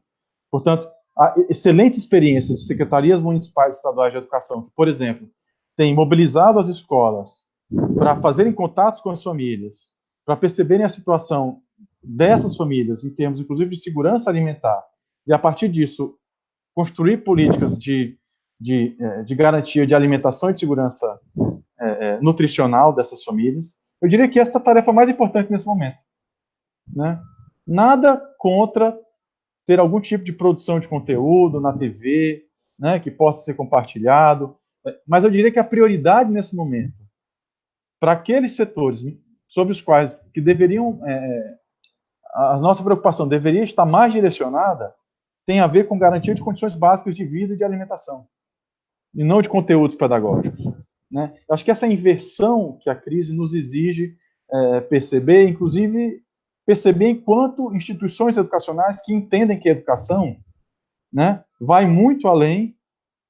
Portanto, a excelente experiência de secretarias municipais e estaduais de educação, que, por exemplo, têm mobilizado as escolas para fazerem contatos com as famílias, para perceberem a situação dessas famílias, em termos, inclusive, de segurança alimentar, e, a partir disso, construir políticas de de garantia de alimentação e de segurança nutricional dessas famílias. Eu diria que essa é a tarefa mais importante nesse momento, né? Nada contra ter algum tipo de produção de conteúdo na TV, né, que possa ser compartilhado, mas eu diria que a prioridade nesse momento, para aqueles setores sobre os quais que deveriam, a nossa preocupação deveria estar mais direcionada, tem a ver com garantia de condições básicas de vida e de alimentação, e não de conteúdos pedagógicos, né? Eu acho que essa inversão que a crise nos exige perceber, inclusive perceber enquanto instituições educacionais que entendem que a educação, né, vai muito além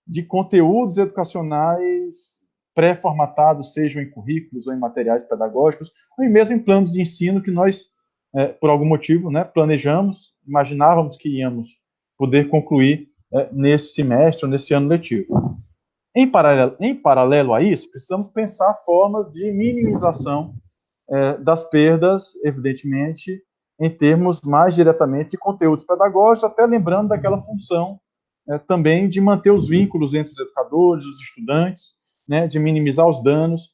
de conteúdos educacionais pré-formatados, sejam em currículos ou em materiais pedagógicos, ou mesmo em planos de ensino que nós, por algum motivo, né, planejamos, imaginávamos que íamos poder concluir nesse semestre ou nesse ano letivo. Em paralelo a isso, precisamos pensar formas de minimização das perdas, evidentemente, em termos mais diretamente de conteúdos pedagógicos, até lembrando daquela função também de manter os vínculos entre os educadores, os estudantes, né, de minimizar os danos,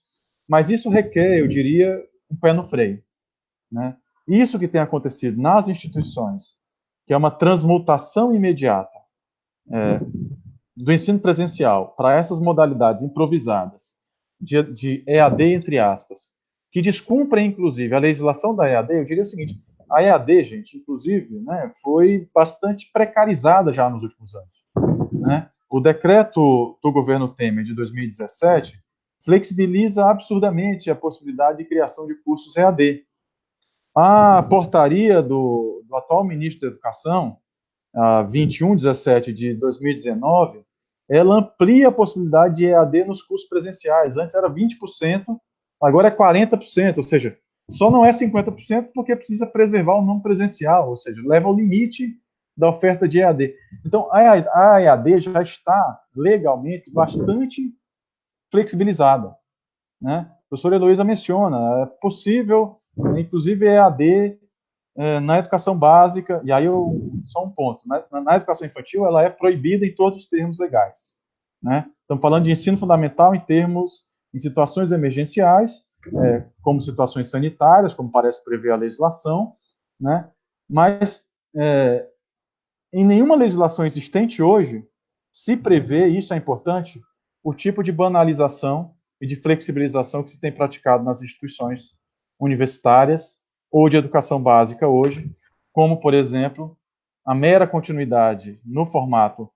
mas isso requer, eu diria, um pé no freio, né? Isso que tem acontecido nas instituições, que é uma transmutação imediata do ensino presencial para essas modalidades improvisadas, de EAD, entre aspas, que descumprem, inclusive, a legislação da EAD, eu diria o seguinte, a EAD, gente, inclusive, né, foi bastante precarizada já nos últimos anos, né? O decreto do governo Temer de 2017 flexibiliza absurdamente a possibilidade de criação de cursos EAD. A portaria do atual ministro da Educação, a 2117 de 2019, ela amplia a possibilidade de EAD nos cursos presenciais. Antes era 20%, agora é 40%, ou seja, só não é 50% porque precisa preservar o nome presencial, ou seja, leva ao limite da oferta de EAD. Então, a EAD já está legalmente bastante flexibilizada, né? A professora Heloísa menciona, é possível, inclusive, EAD na educação básica, e aí só um ponto, né? Na educação infantil ela é proibida em todos os termos legais, né? Estamos falando de ensino fundamental em situações emergenciais, como situações sanitárias, como parece prever a legislação, né? Mas em nenhuma legislação existente hoje se prevê, isso é importante, o tipo de banalização e de flexibilização que se tem praticado nas instituições universitárias ou de educação básica hoje, como, por exemplo, a mera continuidade no formato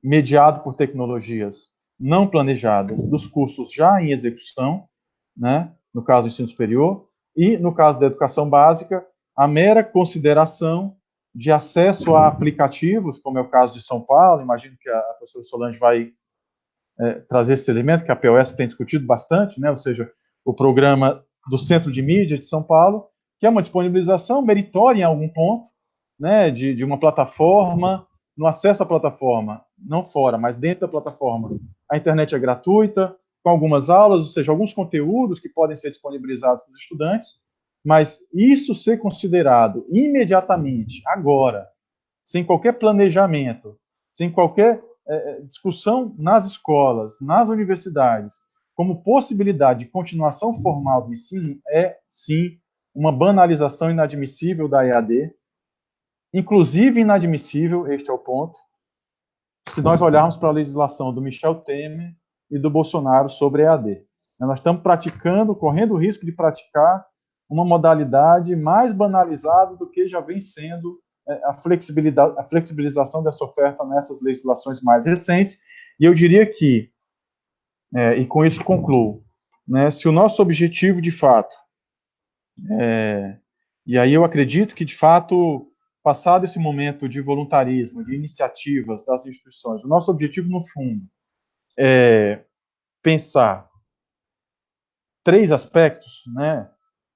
mediado por tecnologias não planejadas dos cursos já em execução, né, no caso do ensino superior, e, no caso da educação básica, a mera consideração de acesso a aplicativos, como é o caso de São Paulo, imagino que a professora Solange vai trazer esse elemento, que a POS tem discutido bastante, né, ou seja, o programa do Centro de Mídia de São Paulo, que é uma disponibilização meritória em algum ponto, né, de uma plataforma, no acesso à plataforma, não fora, mas dentro da plataforma, a internet é gratuita, com algumas aulas, ou seja, alguns conteúdos que podem ser disponibilizados para os estudantes, mas isso ser considerado imediatamente, agora, sem qualquer planejamento, sem qualquer discussão nas escolas, nas universidades, como possibilidade de continuação formal do ensino, é, sim, uma banalização inadmissível da EAD, inclusive inadmissível, este é o ponto, se nós olharmos para a legislação do Michel Temer e do Bolsonaro sobre EAD. Nós estamos correndo o risco de praticar uma modalidade mais banalizada do que já vem sendo a flexibilização dessa oferta nessas legislações mais recentes. E eu diria que, e com isso concluo, né, se o nosso objetivo, de fato, e aí eu acredito que, de fato, passado esse momento de voluntarismo, de iniciativas das instituições, o nosso objetivo, no fundo, é pensar 3 aspectos, né,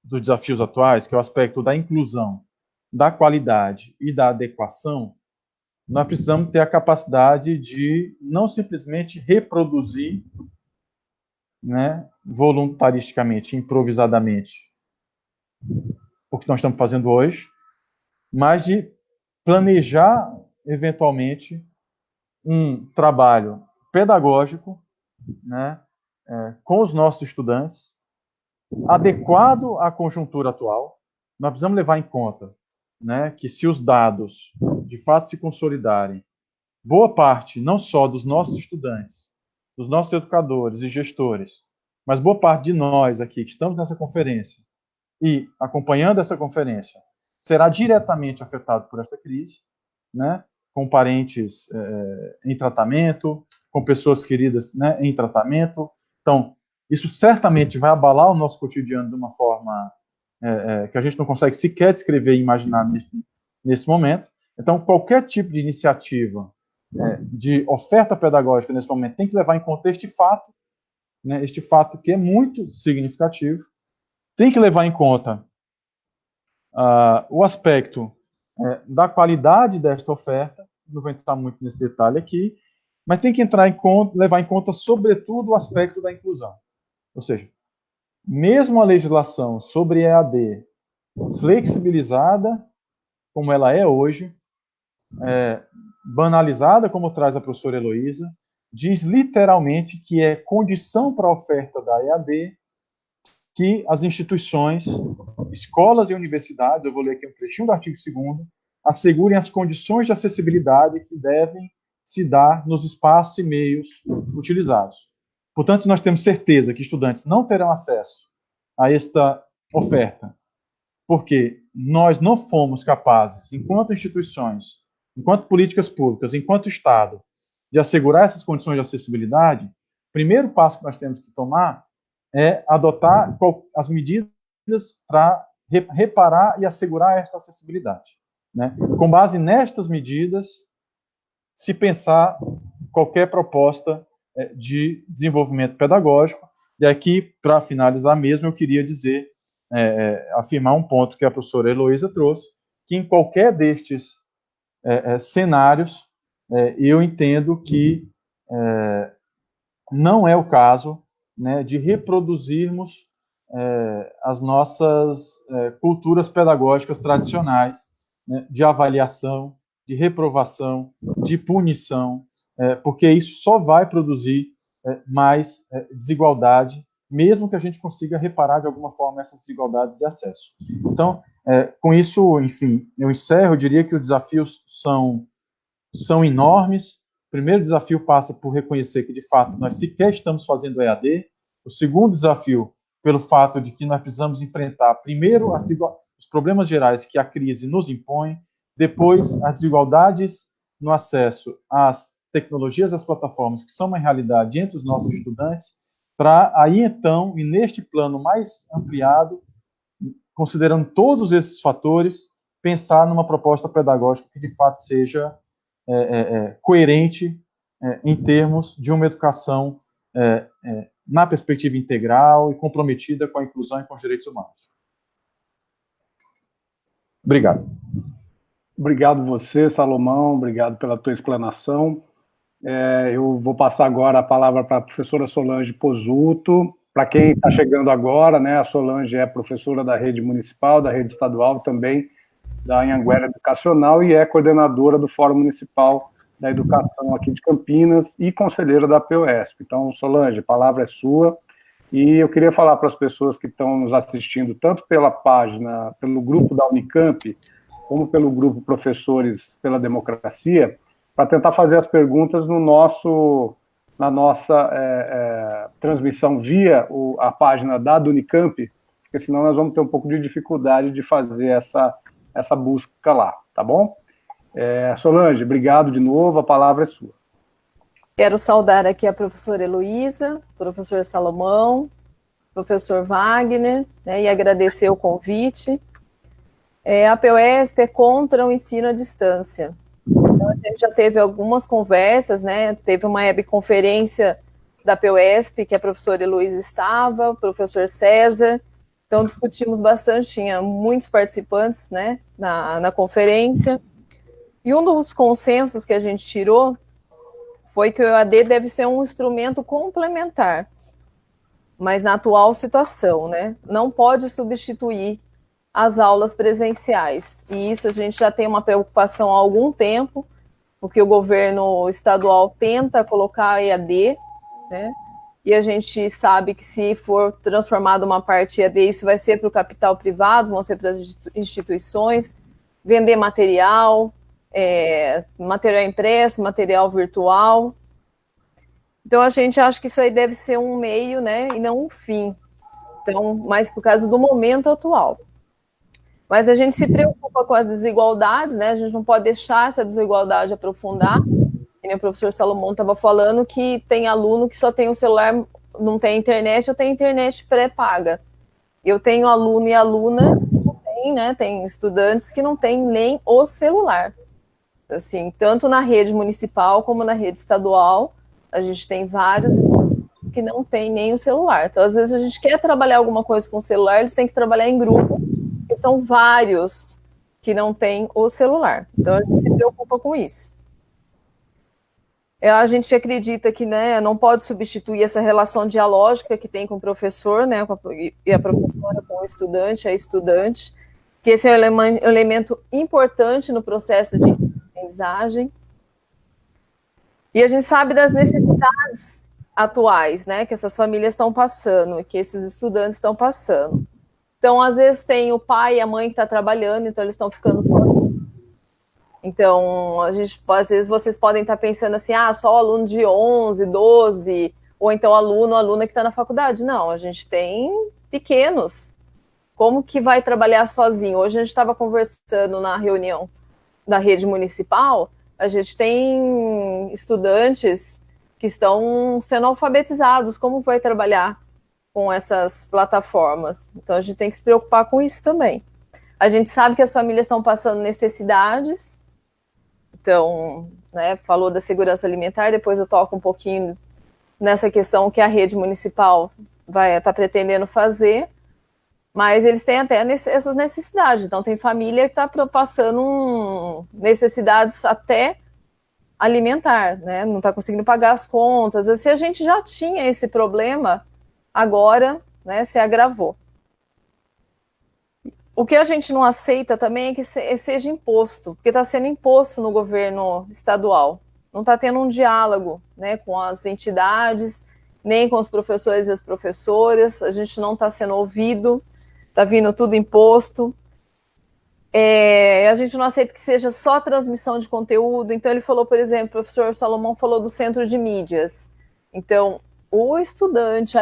dos desafios atuais, que é o aspecto da inclusão, da qualidade e da adequação. Nós precisamos ter a capacidade de não simplesmente reproduzir, né, voluntaristicamente, improvisadamente, o que nós estamos fazendo hoje, mas de planejar, eventualmente, um trabalho pedagógico, né, com os nossos estudantes, adequado à conjuntura atual. Nós precisamos levar em conta, né, que se os dados de fato se consolidarem, boa parte, não só dos nossos estudantes, dos nossos educadores e gestores, mas boa parte de nós aqui que estamos nessa conferência e acompanhando essa conferência, será diretamente afetado por esta crise, né, com parentes em tratamento, com pessoas queridas, né, em tratamento. Então, isso certamente vai abalar o nosso cotidiano de uma forma que a gente não consegue sequer descrever e imaginar nesse momento. Então, qualquer tipo de iniciativa de oferta pedagógica nesse momento tem que levar em conta este fato, né, este fato que é muito significativo, tem que levar em conta o aspecto da qualidade desta oferta, não vou entrar muito nesse detalhe aqui, mas tem que levar em conta, sobretudo, o aspecto da inclusão. Ou seja, mesmo a legislação sobre EAD flexibilizada, como ela é hoje, banalizada, como traz a professora Heloísa, diz literalmente que é condição para a oferta da EAD que as instituições, escolas e universidades, eu vou ler aqui um trechinho do artigo 2º, assegurem as condições de acessibilidade que devem se dar nos espaços e meios utilizados. Portanto, se nós temos certeza que estudantes não terão acesso a esta oferta, porque nós não fomos capazes, enquanto instituições, enquanto políticas públicas, enquanto Estado, de assegurar essas condições de acessibilidade, o primeiro passo que nós temos que tomar é adotar as medidas para reparar e assegurar esta acessibilidade, né? Com base nestas medidas, se pensar qualquer proposta de desenvolvimento pedagógico. E aqui, para finalizar mesmo, eu queria dizer, afirmar um ponto que a professora Heloísa trouxe, que em qualquer destes cenários, eu entendo que não é o caso, né, de reproduzirmos as nossas culturas pedagógicas tradicionais, né, de avaliação, de reprovação, de punição, porque isso só vai produzir mais desigualdade, mesmo que a gente consiga reparar de alguma forma essas desigualdades de acesso. Então, com isso, enfim, eu encerro. Eu diria que os desafios são enormes. O primeiro desafio passa por reconhecer que, de fato, nós sequer estamos fazendo EAD. O segundo desafio, pelo fato de que nós precisamos enfrentar, primeiro, os problemas gerais que a crise nos impõe, depois, as desigualdades no acesso às tecnologias, às plataformas, que são uma realidade entre os nossos estudantes, para aí, então, e neste plano mais ampliado, considerando todos esses fatores, pensar numa proposta pedagógica que, de fato, seja coerente em termos de uma educação na perspectiva integral e comprometida com a inclusão e com os direitos humanos. Obrigado. Obrigado você, Salomão, obrigado pela tua explanação. Eu vou passar agora a palavra para a professora Solange Pozuto. Para quem está chegando agora, né, a Solange é professora da rede municipal, da rede estadual, também da Anhanguera Educacional, e é coordenadora do Fórum Municipal da Educação aqui de Campinas e conselheira da POESP. Então, Solange, a palavra é sua. E eu queria falar para as pessoas que estão nos assistindo, tanto pela página, pelo grupo da Unicamp, como pelo grupo Professores pela Democracia, para tentar fazer as perguntas na nossa transmissão via a página da Unicamp, porque senão nós vamos ter um pouco de dificuldade de fazer essa busca lá, tá bom? Solange, obrigado de novo, a palavra é sua. Quero saudar aqui a professora Heloísa, professor Salomão, professor Wagner, né, e agradecer o convite. A POESP é contra o ensino à distância. Então, a gente já teve algumas conversas, né? Teve uma webconferência da POESP, que a professora Heloísa estava, o professor César. Então, discutimos bastante, tinha muitos participantes, né, na conferência. E um dos consensos que a gente tirou foi que o EAD deve ser um instrumento complementar, mas na atual situação, né? Não pode substituir as aulas presenciais. E isso a gente já tem uma preocupação há algum tempo, porque o governo estadual tenta colocar EAD, né? E a gente sabe que se for transformado uma parte EAD, isso vai ser para o capital privado, vão ser para as instituições, vender material, material impresso, material virtual. Então, a gente acha que isso aí deve ser um meio, né, e não um fim. Então, mas por causa do momento atual. Mas a gente se preocupa com as desigualdades, né? A gente não pode deixar essa desigualdade aprofundar. E o professor Salomão estava falando que tem aluno que só tem o celular, não tem internet, ou tem internet pré-paga. Eu tenho aluno e aluna, tem estudantes que não têm nem o celular. Assim, tanto na rede municipal como na rede estadual, a gente tem vários que não têm nem o celular. Então, às vezes, a gente quer trabalhar alguma coisa com o celular, eles têm que trabalhar em grupo, porque são vários que não têm o celular. Então, a gente se preocupa com isso. A gente acredita que, né, não pode substituir essa relação dialógica que tem com o professor, né, e a professora com o estudante, a estudante, que esse é um elemento importante no processo de ensino-aprendizagem. E a gente sabe das necessidades atuais, né, que essas famílias estão passando, que esses estudantes estão passando. Então, às vezes, tem o pai e a mãe que estão trabalhando, então eles estão ficando sozinhos. Então, às vezes vocês podem estar pensando assim, só o aluno de 11, 12, ou então aluna que está na faculdade. Não, a gente tem pequenos. Como que vai trabalhar sozinho? Hoje a gente estava conversando na reunião da rede municipal, a gente tem estudantes que estão sendo alfabetizados, como vai trabalhar com essas plataformas? Então, a gente tem que se preocupar com isso também. A gente sabe que as famílias estão passando necessidades. Então, né, falou da segurança alimentar, depois eu toco um pouquinho nessa questão que a rede municipal vai estar pretendendo fazer, mas eles têm até essas necessidades. Então, tem família que está passando necessidades até alimentar, né, não está conseguindo pagar as contas. Se a gente já tinha esse problema, agora, né, se agravou. O que a gente não aceita também é que seja imposto, porque está sendo imposto no governo estadual. Não está tendo um diálogo, né, com as entidades, nem com os professores e as professoras. A gente não está sendo ouvido, está vindo tudo imposto. A gente não aceita que seja só transmissão de conteúdo. Então, ele falou, por exemplo, o professor Salomão falou do centro de mídias. Então, a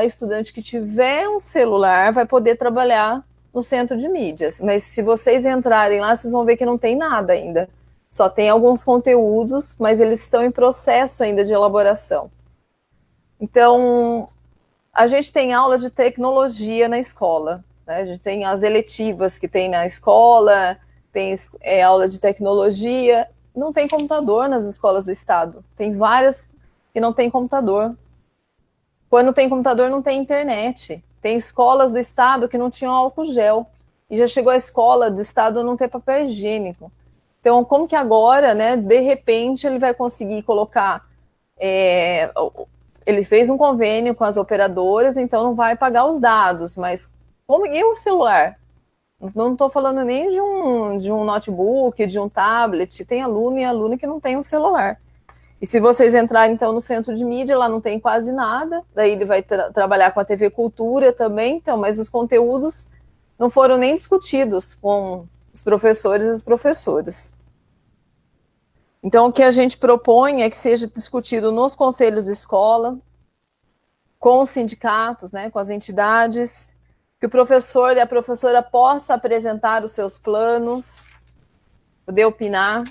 estudante que tiver um celular vai poder trabalhar no centro de mídias, mas se vocês entrarem lá, vocês vão ver que não tem nada ainda. Só tem alguns conteúdos, mas eles estão em processo ainda de elaboração. Então, a gente tem aula de tecnologia na escola, né? A gente tem as eletivas que tem na escola, tem aula de tecnologia. Não tem computador nas escolas do estado. Tem várias que não tem computador. Quando tem computador, não tem internet. Tem escolas do estado que não tinham álcool gel. E já chegou a escola do estado a não ter papel higiênico. Então, como que agora, né, de repente, ele vai conseguir colocar... ele fez um convênio com as operadoras, então não vai pagar os dados. Mas como e o celular? Não estou falando nem de um notebook, de um tablet. Tem aluno e aluna que não tem um celular. E se vocês entrarem, então, no centro de mídia, lá não tem quase nada. Daí ele vai trabalhar com a TV Cultura também, então, mas os conteúdos não foram nem discutidos com os professores e as professoras. Então, o que a gente propõe é que seja discutido nos conselhos de escola, com os sindicatos, né, com as entidades, que o professor e a professora possa apresentar os seus planos, poder opinar.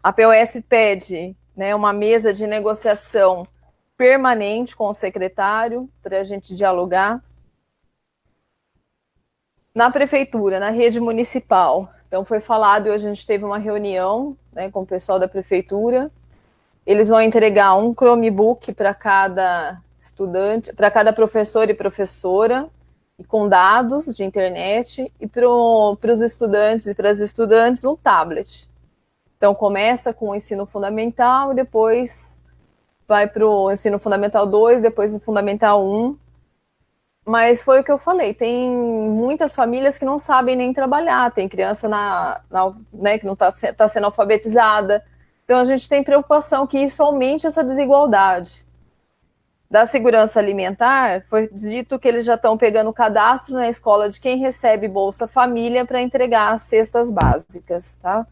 A POS pede, né, uma mesa de negociação permanente com o secretário, para a gente dialogar. Na prefeitura, na rede municipal, então foi falado, hoje a gente teve uma reunião, né, com o pessoal da prefeitura, eles vão entregar um Chromebook para cada estudante, para cada professor e professora, e com dados de internet, e para os estudantes e para as estudantes um tablet. Então, começa com o ensino fundamental e depois vai para o ensino fundamental 2, depois o fundamental 1. Mas foi o que eu falei, tem muitas famílias que não sabem nem trabalhar, tem criança né, que não está sendo alfabetizada, Então, a gente tem preocupação que isso aumente essa desigualdade. Da segurança alimentar, foi dito que eles já estão pegando o cadastro na escola de quem recebe Bolsa Família para entregar as cestas básicas, tá?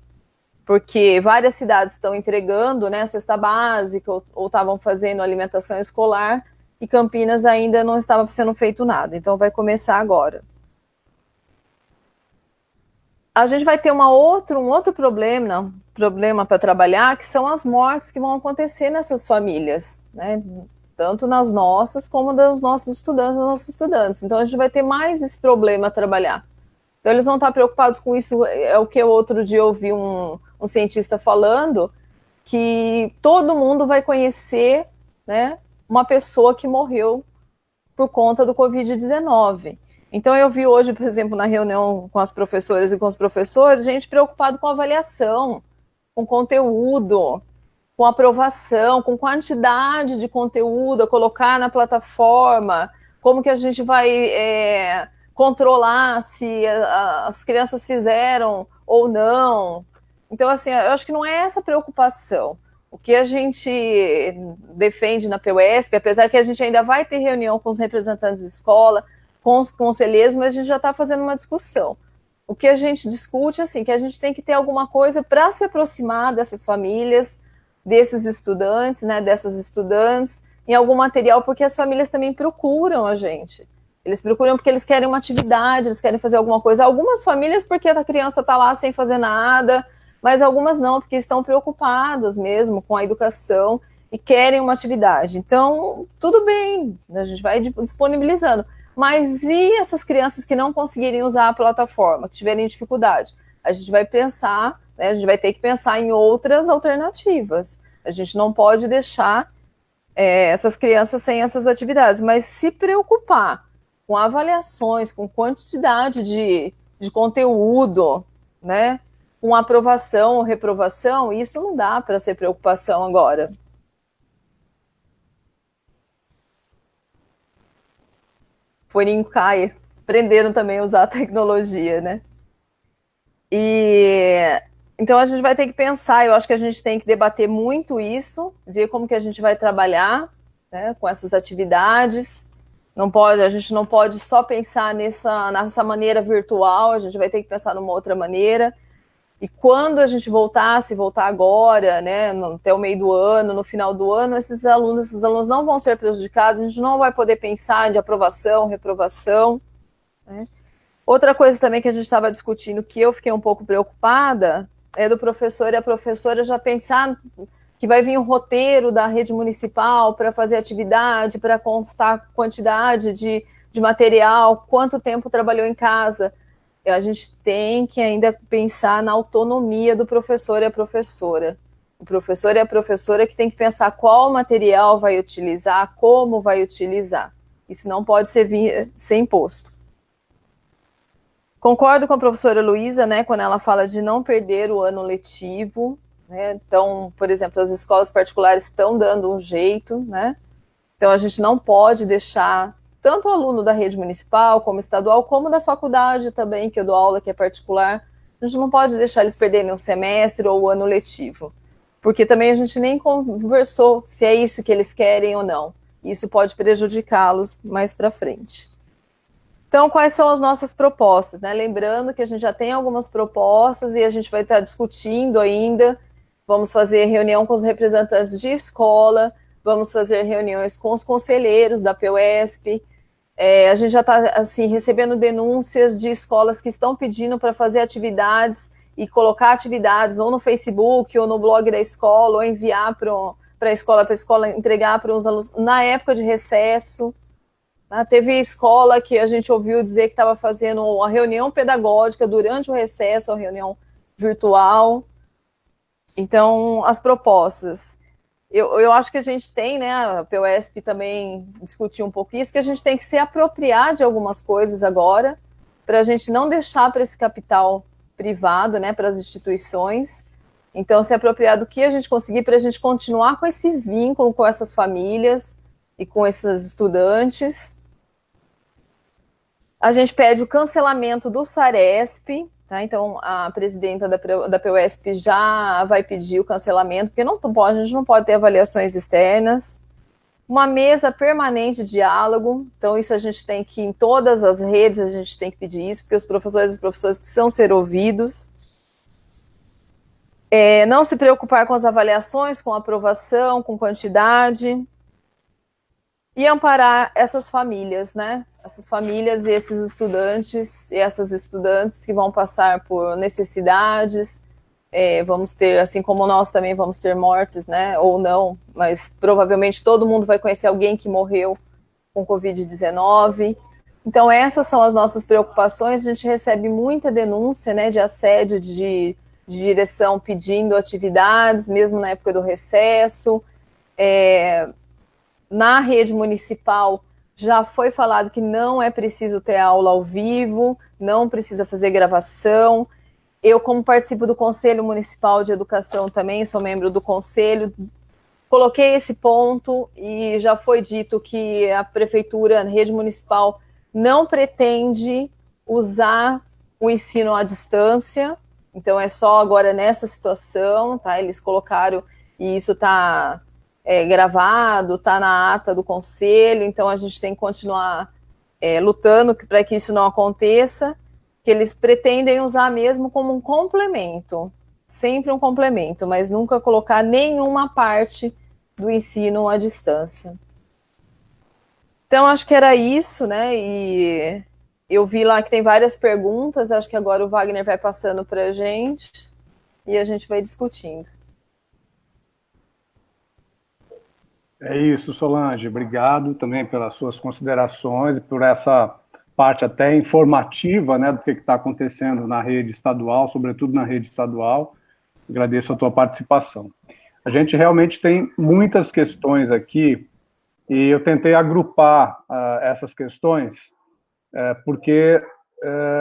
Porque várias cidades estão entregando, né, a cesta básica ou estavam fazendo alimentação escolar, e Campinas ainda não estava sendo feito nada. Então, vai começar agora. A gente vai ter um outro problema para trabalhar, que são as mortes que vão acontecer nessas famílias, né? Tanto nas nossas, como dos nossos estudantes, das nossas estudantes. Então, a gente vai ter mais esse problema a trabalhar. Então, eles vão estar preocupados com isso. É o que eu outro dia ouvi um cientista falando, que todo mundo vai conhecer, né, uma pessoa que morreu por conta do Covid-19. Então, eu vi hoje, por exemplo, na reunião com as professoras e com os professores, gente preocupado com avaliação, com conteúdo, com aprovação, com quantidade de conteúdo a colocar na plataforma, como que a gente vai controlar se as crianças fizeram ou não. Então, assim, eu acho que não é essa preocupação. O que a gente defende na PUESP, apesar que a gente ainda vai ter reunião com os representantes de escola, com os conselheiros, mas a gente já está fazendo uma discussão. O que a gente discute, assim, que a gente tem que ter alguma coisa para se aproximar dessas famílias, desses estudantes, né, dessas estudantes, em algum material, porque as famílias também procuram a gente. Eles procuram porque eles querem uma atividade, eles querem fazer alguma coisa. Algumas famílias porque a criança está lá sem fazer nada, mas algumas não, porque estão preocupadas mesmo com a educação e querem uma atividade. Então, tudo bem, a gente vai disponibilizando. Mas e essas crianças que não conseguirem usar a plataforma, que tiverem dificuldade? A gente vai pensar, né, a gente vai ter que pensar em outras alternativas. A gente não pode deixar essas crianças sem essas atividades, mas se preocupar com avaliações, com quantidade de conteúdo, né, com aprovação ou reprovação, isso não dá para ser preocupação agora. Foninho cai, aprenderam também a usar a tecnologia, né? Então a gente vai ter que pensar, eu acho que a gente tem que debater muito isso, ver como que a gente vai trabalhar, né, com essas atividades. A gente não pode só pensar nessa maneira virtual, a gente vai ter que pensar numa outra maneira. E quando a gente voltar agora, né, até o meio do ano, no final do ano, esses alunos não vão ser prejudicados, a gente não vai poder pensar de aprovação, reprovação, né? Outra coisa também que a gente estava discutindo, que eu fiquei um pouco preocupada, é do professor e a professora já pensar que vai vir um roteiro da rede municipal para fazer atividade, para constar quantidade de material, quanto tempo trabalhou em casa. A gente tem que ainda pensar na autonomia do professor e a professora. O professor e a professora que tem que pensar qual material vai utilizar, como vai utilizar. Isso não pode ser imposto. Concordo com a professora Luísa, né, quando ela fala de não perder o ano letivo, né? Então, por exemplo, as escolas particulares estão dando um jeito, né? Então, a gente não pode deixar tanto o aluno da rede municipal, como estadual, como da faculdade também, que eu dou aula, que é particular, a gente não pode deixar eles perderem um semestre ou o ano letivo, porque também a gente nem conversou se é isso que eles querem ou não. Isso pode prejudicá-los mais para frente. Então, quais são as nossas propostas, né? Lembrando que a gente já tem algumas propostas e a gente vai estar discutindo ainda. Vamos fazer reunião com os representantes de escola, vamos fazer reuniões com os conselheiros da PUESP. A gente já está assim, recebendo denúncias de escolas que estão pedindo para fazer atividades e colocar atividades ou no Facebook ou no blog da escola, ou enviar para a escola entregar para os alunos na época de recesso. Teve escola que a gente ouviu dizer que estava fazendo uma reunião pedagógica durante o recesso, a reunião virtual. Então, as propostas. Eu acho que a gente tem, né, a PUESP também discutiu um pouco isso, que a gente tem que se apropriar de algumas coisas agora, para a gente não deixar para esse capital privado, né, para as instituições. Então, se apropriar do que a gente conseguir para a gente continuar com esse vínculo com essas famílias e com esses estudantes. A gente pede o cancelamento do SARESP, tá? Então, a presidenta da PUESP já vai pedir o cancelamento, porque a gente não pode ter avaliações externas. Uma mesa permanente de diálogo, então isso a gente tem que, em todas as redes, a gente tem que pedir isso, porque os professores e as professoras precisam ser ouvidos. Não se preocupar com as avaliações, com aprovação, com quantidade. E amparar essas famílias, né? Essas famílias e esses estudantes e essas estudantes que vão passar por necessidades. Vamos ter, assim como nós também vamos ter mortes, né? Ou não, mas provavelmente todo mundo vai conhecer alguém que morreu com Covid-19. Então, essas são as nossas preocupações. A gente recebe muita denúncia, né, de assédio de direção pedindo atividades, mesmo na época do recesso. Na rede municipal, já foi falado que não é preciso ter aula ao vivo, não precisa fazer gravação. Eu, como participo do Conselho Municipal de Educação também, sou membro do Conselho, coloquei esse ponto e já foi dito que a prefeitura, a rede municipal, não pretende usar o ensino à distância, então é só agora nessa situação, tá? Eles colocaram, e isso está gravado, está na ata do conselho, então a gente tem que continuar lutando para que isso não aconteça, que eles pretendem usar mesmo como um complemento, sempre um complemento, mas nunca colocar nenhuma parte do ensino à distância. Então, acho que era isso, né, e eu vi lá que tem várias perguntas, acho que agora o Wagner vai passando para a gente, e a gente vai discutindo. É isso, Solange. Obrigado também pelas suas considerações e por essa parte até informativa, né, do que está acontecendo na rede estadual, sobretudo na rede estadual. Agradeço a tua participação. A gente realmente tem muitas questões aqui e eu tentei agrupar essas questões porque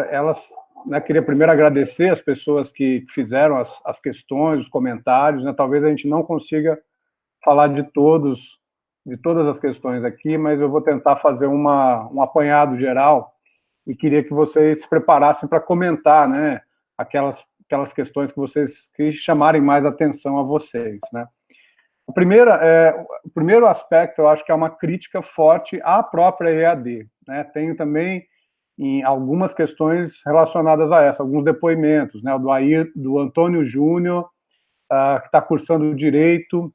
elas... Né, queria primeiro agradecer as pessoas que fizeram as questões, os comentários, né, talvez a gente não consiga falar de todas as questões aqui, mas eu vou tentar fazer um apanhado geral e queria que vocês se preparassem para comentar, né, aquelas questões que chamarem mais atenção a vocês, né. O primeiro aspecto, eu acho que é uma crítica forte à própria EAD, né. Tenho também em algumas questões relacionadas a essa, alguns depoimentos, né, do Antônio Júnior, que está cursando Direito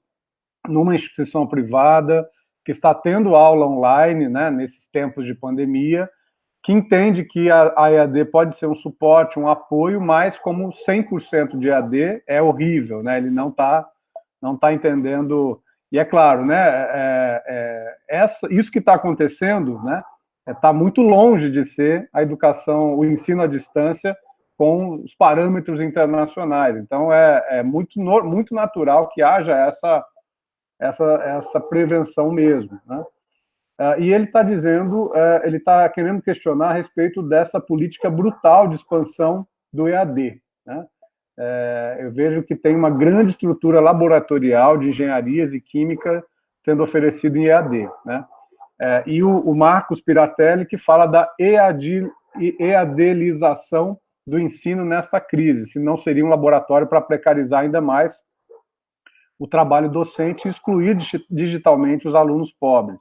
numa instituição privada, que está tendo aula online, né, nesses tempos de pandemia, que entende que a EAD pode ser um suporte, um apoio, mas como 100% de EAD é horrível, né, ele não tá entendendo, e é claro, né, isso que está acontecendo, né, está muito longe de ser a educação, o ensino à distância com os parâmetros internacionais, então é muito natural que haja essa prevenção mesmo, né? E ele está dizendo, ele está querendo questionar a respeito dessa política brutal de expansão do EAD, né? Eu vejo que tem uma grande estrutura laboratorial de engenharias e química sendo oferecida em EAD, né? E o Marcos Piratelli, que fala da EADização do ensino nesta crise, se não seria um laboratório para precarizar ainda mais o trabalho docente e excluir digitalmente os alunos pobres.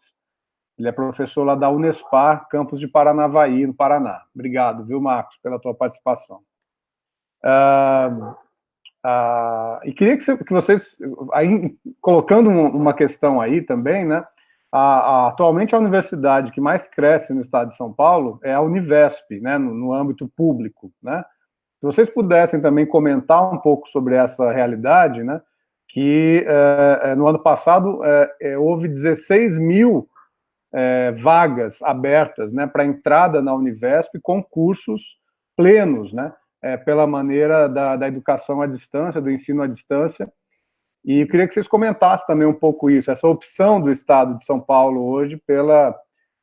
Ele é professor lá da Unespar, campus de Paranavaí, no Paraná. Obrigado, viu, Marcos, pela tua participação. E queria que vocês, aí, colocando uma questão aí também, né, atualmente a universidade que mais cresce no estado de São Paulo é a Univesp, né, no âmbito público, né. Se vocês pudessem também comentar um pouco sobre essa realidade, né, que no ano passado houve 16 mil vagas abertas, né, para entrada na Univesp com cursos plenos, né, pela maneira da educação à distância, do ensino à distância, e eu queria que vocês comentassem também um pouco isso, essa opção do Estado de São Paulo hoje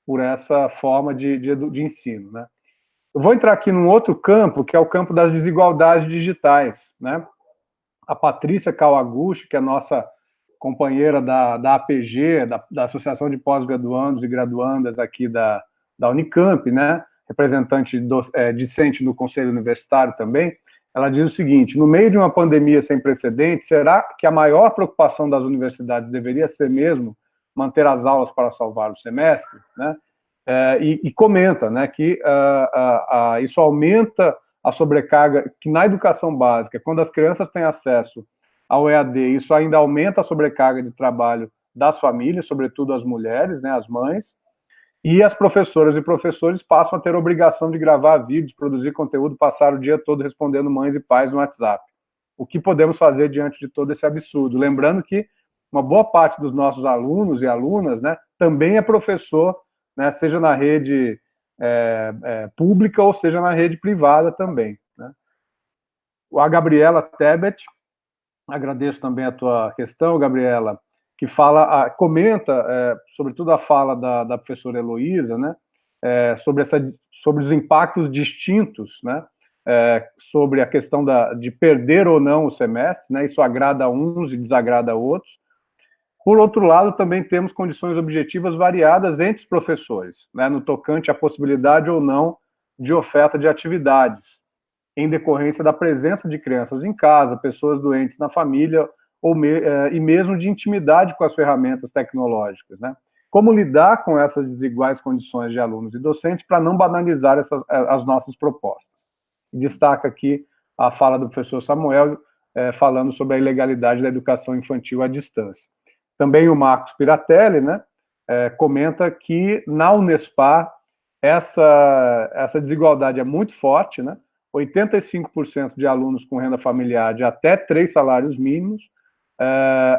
por essa forma de ensino, né. Eu vou entrar aqui num outro campo, que é o campo das desigualdades digitais, né. A Patrícia Kawaguchi, que é nossa companheira da APG, da Associação de Pós-Graduandos e Graduandas aqui da Unicamp, né, representante discente no Conselho Universitário também, ela diz o seguinte: no meio de uma pandemia sem precedentes, será que a maior preocupação das universidades deveria ser mesmo manter as aulas para salvar o semestre? Né? E comenta, né, que isso aumenta a sobrecarga, que na educação básica, quando as crianças têm acesso ao EAD, isso ainda aumenta a sobrecarga de trabalho das famílias, sobretudo as mulheres, né, as mães, e as professoras e professores passam a ter a obrigação de gravar vídeos, produzir conteúdo, passar o dia todo respondendo mães e pais no WhatsApp. O que podemos fazer diante de todo esse absurdo? Lembrando que uma boa parte dos nossos alunos e alunas, né, também é professor, né, seja na rede pública ou seja na rede privada também. Né. A Gabriela Tebet, agradeço também a tua questão, Gabriela, que comenta, sobretudo a fala da professora Heloísa, né, sobre os impactos distintos, né, sobre a questão de perder ou não o semestre, né, isso agrada a uns e desagrada a outros. Por outro lado, também temos condições objetivas variadas entre os professores, né, no tocante à possibilidade ou não de oferta de atividades, em decorrência da presença de crianças em casa, pessoas doentes na família, e mesmo de intimidade com as ferramentas tecnológicas. Né? Como lidar com essas desiguais condições de alunos e docentes para não banalizar as nossas propostas? Destaca aqui a fala do professor Samuel, falando sobre a ilegalidade da educação infantil à distância. Também o Marcos Piratelli, né, comenta que na Unespar essa desigualdade é muito forte, né? 85% de alunos com renda familiar de até 3 salários mínimos,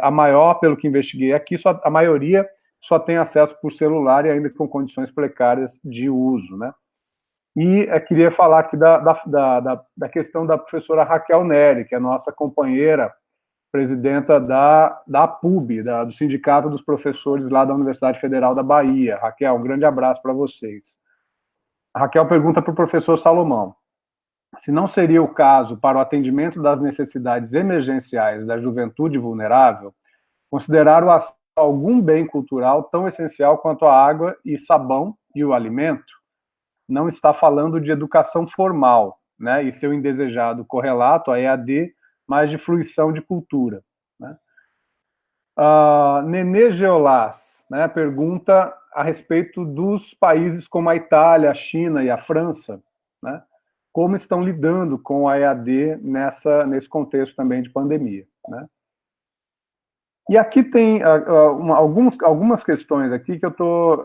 a maior, pelo que investiguei aqui, a maioria só tem acesso por celular e ainda com condições precárias de uso, né? E queria falar aqui da questão da professora Raquel Neri, que é nossa companheira, presidenta da PUB, do Sindicato dos Professores lá da Universidade Federal da Bahia. Raquel, um grande abraço para vocês. A Raquel pergunta para o professor Salomão se não seria o caso, para o atendimento das necessidades emergenciais da juventude vulnerável, considerar o acesso a algum bem cultural tão essencial quanto a água e sabão e o alimento. Não está falando de educação formal, né, e seu indesejado correlato, a EAD, mas de fruição de cultura. Né. Nenê Geolás, né, pergunta a respeito dos países como a Itália, a China e a França, né, como estão lidando com a EAD nesse contexto também de pandemia. Né. E aqui tem algumas questões aqui que eu estou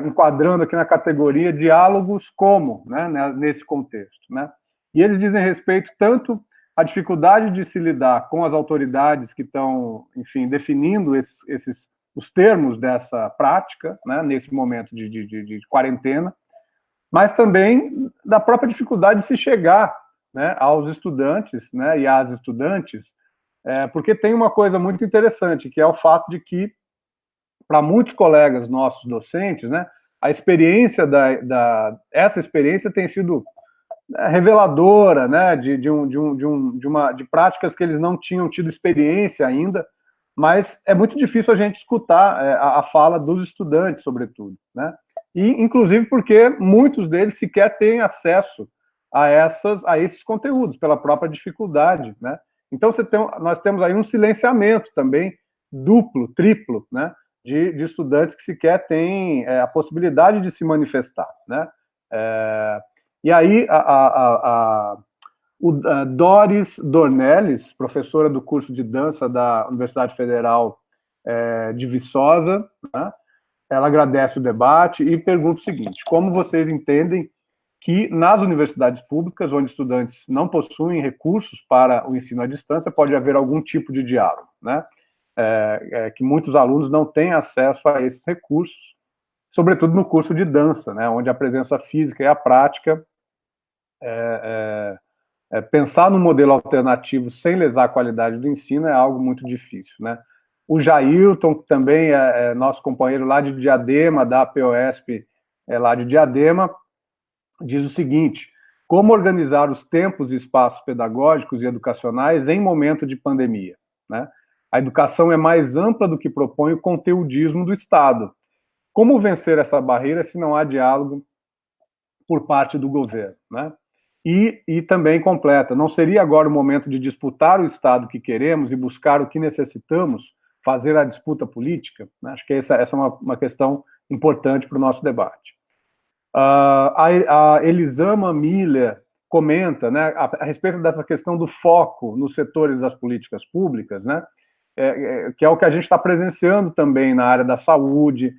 enquadrando aqui na categoria diálogos como, né, nesse contexto. Né. E eles dizem respeito tanto à dificuldade de se lidar com as autoridades que estão, enfim, definindo os termos dessa prática, né, nesse momento de quarentena, mas também da própria dificuldade de se chegar, né, aos estudantes, né, e às estudantes, porque tem uma coisa muito interessante, que é o fato de que, para muitos colegas nossos docentes, né, a experiência essa experiência tem sido reveladora, né, de práticas que eles não tinham tido experiência ainda, mas é muito difícil a gente escutar a fala dos estudantes, sobretudo, né, e inclusive porque muitos deles sequer têm acesso a esses conteúdos, pela própria dificuldade, né. Então nós temos aí um silenciamento também, duplo, triplo, né, de estudantes que sequer têm a possibilidade de se manifestar, né. E aí, a Doris Dornelles, professora do curso de dança da Universidade Federal de Viçosa, né, ela agradece o debate e pergunta o seguinte: como vocês entendem que nas universidades públicas, onde estudantes não possuem recursos para o ensino à distância, pode haver algum tipo de diálogo, né? Que muitos alunos não têm acesso a esses recursos, sobretudo no curso de dança, né, onde a presença física e a prática, pensar num modelo alternativo sem lesar a qualidade do ensino é algo muito difícil, né? O Jailton, que também é nosso companheiro lá de Diadema, da APOESP, lá de Diadema, diz o seguinte: como organizar os tempos e espaços pedagógicos e educacionais em momento de pandemia, né? A educação é mais ampla do que propõe o conteudismo do Estado. Como vencer essa barreira se não há diálogo por parte do governo, né? E também completa, não seria agora o momento de disputar o Estado que queremos e buscar o que necessitamos, fazer a disputa política? Né? Acho que essa é uma questão importante para o nosso debate. A Elisama Miller comenta, né, a respeito dessa questão do foco nos setores das políticas públicas, né, que é o que a gente está presenciando também na área da saúde,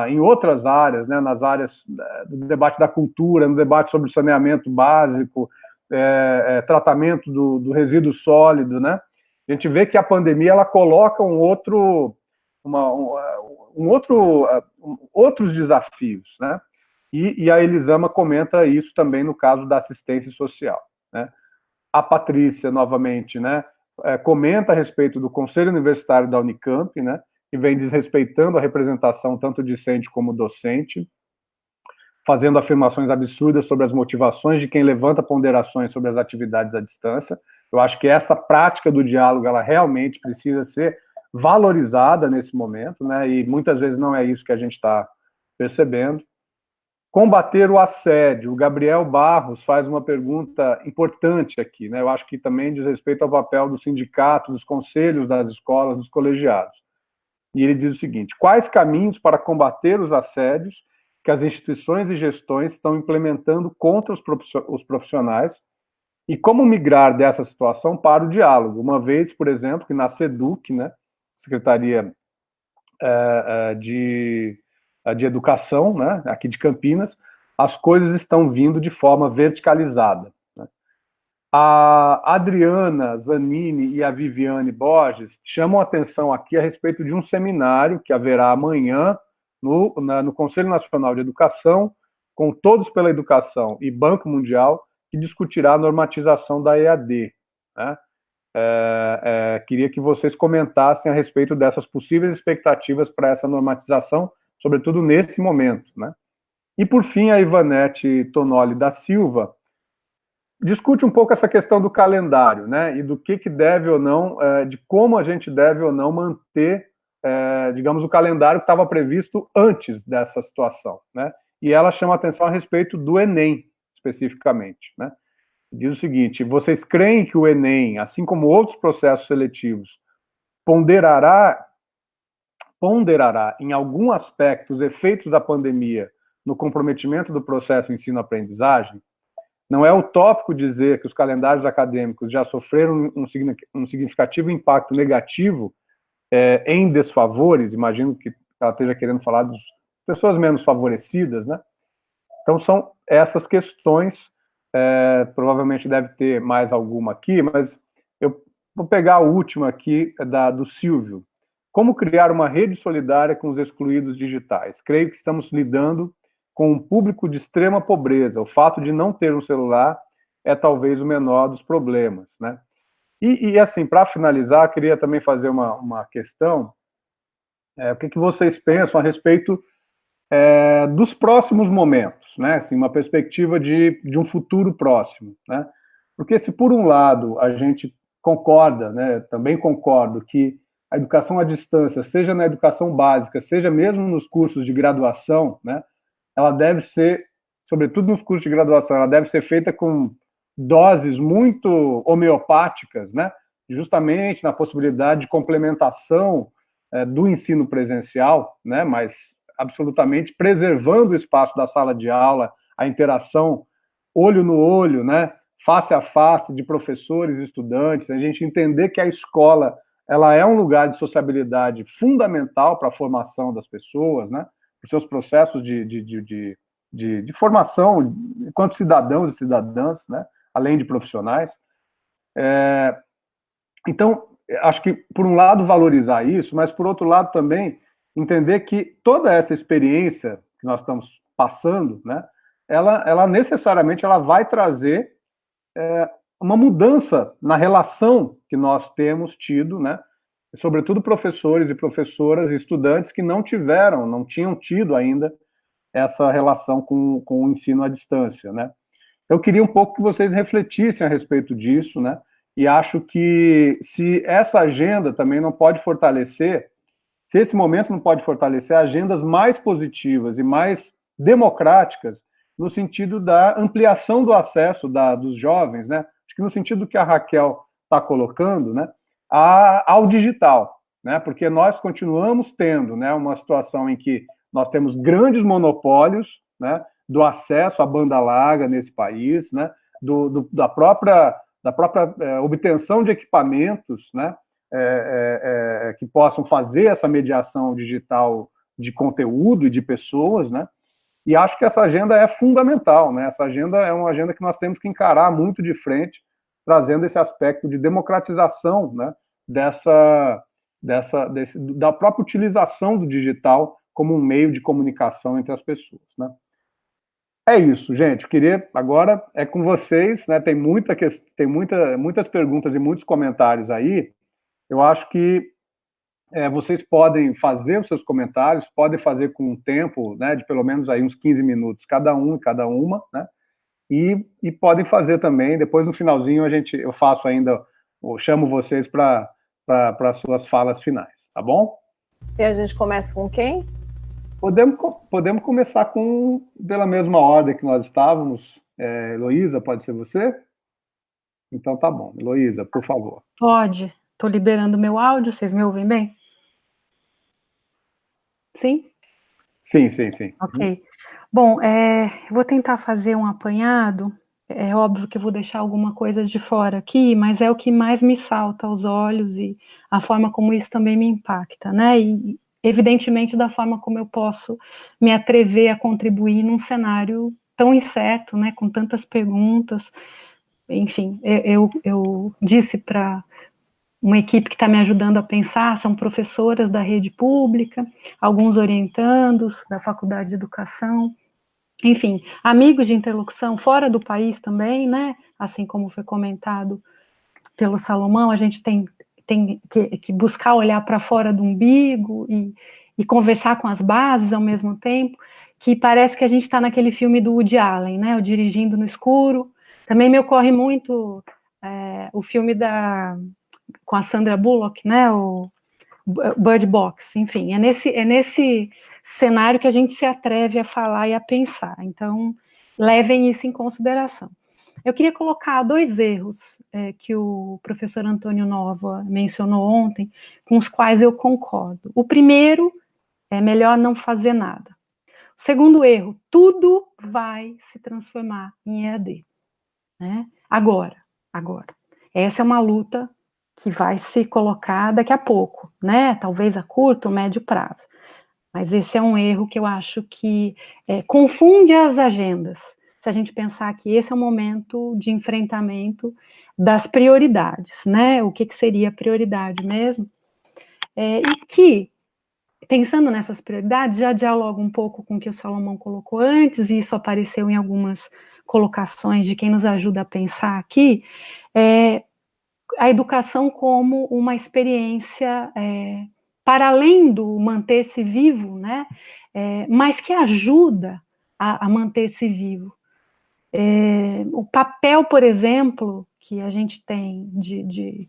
em outras áreas, né, nas áreas do debate da cultura, no debate sobre saneamento básico, tratamento do resíduo sólido, né? A gente vê que a pandemia ela coloca outros desafios, né? E a Elisama comenta isso também no caso da assistência social, né? A Patrícia, novamente, né, comenta a respeito do Conselho Universitário da Unicamp, né, que vem desrespeitando a representação tanto discente como docente, fazendo afirmações absurdas sobre as motivações de quem levanta ponderações sobre as atividades à distância. Eu acho que essa prática do diálogo, ela realmente precisa ser valorizada nesse momento, né, e muitas vezes não é isso que a gente está percebendo. Combater o assédio. O Gabriel Barros faz uma pergunta importante aqui, né? Eu acho que também diz respeito ao papel do sindicato, dos conselhos das escolas, dos colegiados. E ele diz o seguinte: quais caminhos para combater os assédios que as instituições e gestões estão implementando contra os profissionais e como migrar dessa situação para o diálogo? Uma vez, por exemplo, que na SEDUC, né, Secretaria de Educação, né, aqui de Campinas, as coisas estão vindo de forma verticalizada. Né? A Adriana Zanini e a Viviane Borges chamam a atenção aqui a respeito de um seminário que haverá amanhã no Conselho Nacional de Educação, com Todos pela Educação e Banco Mundial, que discutirá a normatização da EAD. Né? Queria que vocês comentassem a respeito dessas possíveis expectativas para essa normatização, sobretudo nesse momento, né? E, por fim, a Ivanete Tonoli da Silva discute um pouco essa questão do calendário, né? E do que deve ou não, de como a gente deve ou não manter, digamos, o calendário que estava previsto antes dessa situação, né? E ela chama atenção a respeito do Enem, especificamente, né? Diz o seguinte: vocês creem que o Enem, assim como outros processos seletivos, ponderará em algum aspecto os efeitos da pandemia no comprometimento do processo ensino-aprendizagem? Não é utópico dizer que os calendários acadêmicos já sofreram um significativo impacto negativo em desfavores? Imagino que ela esteja querendo falar das pessoas menos favorecidas, né? Então, são essas questões, provavelmente deve ter mais alguma aqui, mas eu vou pegar a última aqui, do Silvio. Como criar uma rede solidária com os excluídos digitais? Creio que estamos lidando com um público de extrema pobreza. O fato de não ter um celular é talvez o menor dos problemas, né? E assim, para finalizar, queria também fazer uma questão. O que vocês pensam a respeito dos próximos momentos, né? Assim, uma perspectiva de um futuro próximo, né? Porque se, por um lado, a gente concorda, né, também concordo que a educação à distância, seja na educação básica, seja mesmo nos cursos de graduação, né, ela deve ser, sobretudo nos cursos de graduação, ela deve ser feita com doses muito homeopáticas, né, justamente na possibilidade de complementação do ensino presencial, né, mas absolutamente preservando o espaço da sala de aula, a interação olho no olho, né, face a face de professores e estudantes, a gente entender que a escola ela é um lugar de sociabilidade fundamental para a formação das pessoas, né, para os seus processos de formação enquanto cidadãos e cidadãs, né, além de profissionais. Então, acho que, por um lado, valorizar isso, mas, por outro lado, também entender que toda essa experiência que nós estamos passando, né, ela necessariamente ela vai trazer uma mudança na relação que nós temos tido, né, sobretudo professores e professoras e estudantes que não tinham tido ainda essa relação com o ensino à distância, né. Eu queria um pouco que vocês refletissem a respeito disso, né, e acho que se essa agenda também não pode fortalecer, se esse momento não pode fortalecer agendas mais positivas e mais democráticas no sentido da ampliação do acesso dos jovens, né? Acho que no sentido que a Raquel está colocando, né, ao digital, né? Porque nós continuamos tendo, né, uma situação em que nós temos grandes monopólios, né, do acesso à banda larga nesse país, né, da própria obtenção de equipamentos, né, que possam fazer essa mediação digital de conteúdo e de pessoas, né? E acho que essa agenda é fundamental, né? Essa agenda é uma agenda que nós temos que encarar muito de frente, trazendo esse aspecto de democratização, né, da própria utilização do digital como um meio de comunicação entre as pessoas, né? É isso, gente. Eu queria agora é com vocês, né? Tem muitas perguntas e muitos comentários aí. Eu acho que vocês podem fazer os seus comentários, podem fazer com um tempo, né, de pelo menos aí uns 15 minutos cada um e cada uma, né? E podem fazer também, depois no finalzinho eu faço ainda, eu chamo vocês para as suas falas finais, tá bom? E a gente começa com quem? Podemos começar pela mesma ordem que nós estávamos. Heloísa, pode ser você? Então tá bom. Heloísa, por favor. Pode. Estou liberando meu áudio, vocês me ouvem bem? Sim? Sim. Ok. Bom, vou tentar fazer um apanhado. É óbvio que eu vou deixar alguma coisa de fora aqui, mas é o que mais me salta aos olhos e a forma como isso também me impacta, né? E, evidentemente, da forma como eu posso me atrever a contribuir num cenário tão incerto, né? Com tantas perguntas. Enfim, eu disse para uma equipe que está me ajudando a pensar, são professoras da rede pública, alguns orientandos da Faculdade de Educação, enfim, amigos de interlocução fora do país também, né, assim como foi comentado pelo Salomão, a gente tem que buscar olhar para fora do umbigo e conversar com as bases ao mesmo tempo, que parece que a gente está naquele filme do Woody Allen, né, o Dirigindo no Escuro. Também me ocorre muito o filme com a Sandra Bullock, né, o Bird Box, enfim, é nesse cenário que a gente se atreve a falar e a pensar, então levem isso em consideração. Eu queria colocar 2 erros que o professor Antônio Nova mencionou ontem, com os quais eu concordo. O primeiro é melhor não fazer nada. O segundo erro, tudo vai se transformar em EAD, né? Agora. Essa é uma luta que vai se colocar daqui a pouco, né? Talvez a curto ou médio prazo. Mas esse é um erro que eu acho que confunde as agendas. Se a gente pensar que esse é o momento de enfrentamento das prioridades, né? O que seria prioridade mesmo? E que, pensando nessas prioridades, já dialoga um pouco com o que o Salomão colocou antes, e isso apareceu em algumas colocações de quem nos ajuda a pensar aqui, a educação como uma experiência para além do manter-se vivo, né, mas que ajuda a manter-se vivo. O papel, por exemplo, que a gente tem de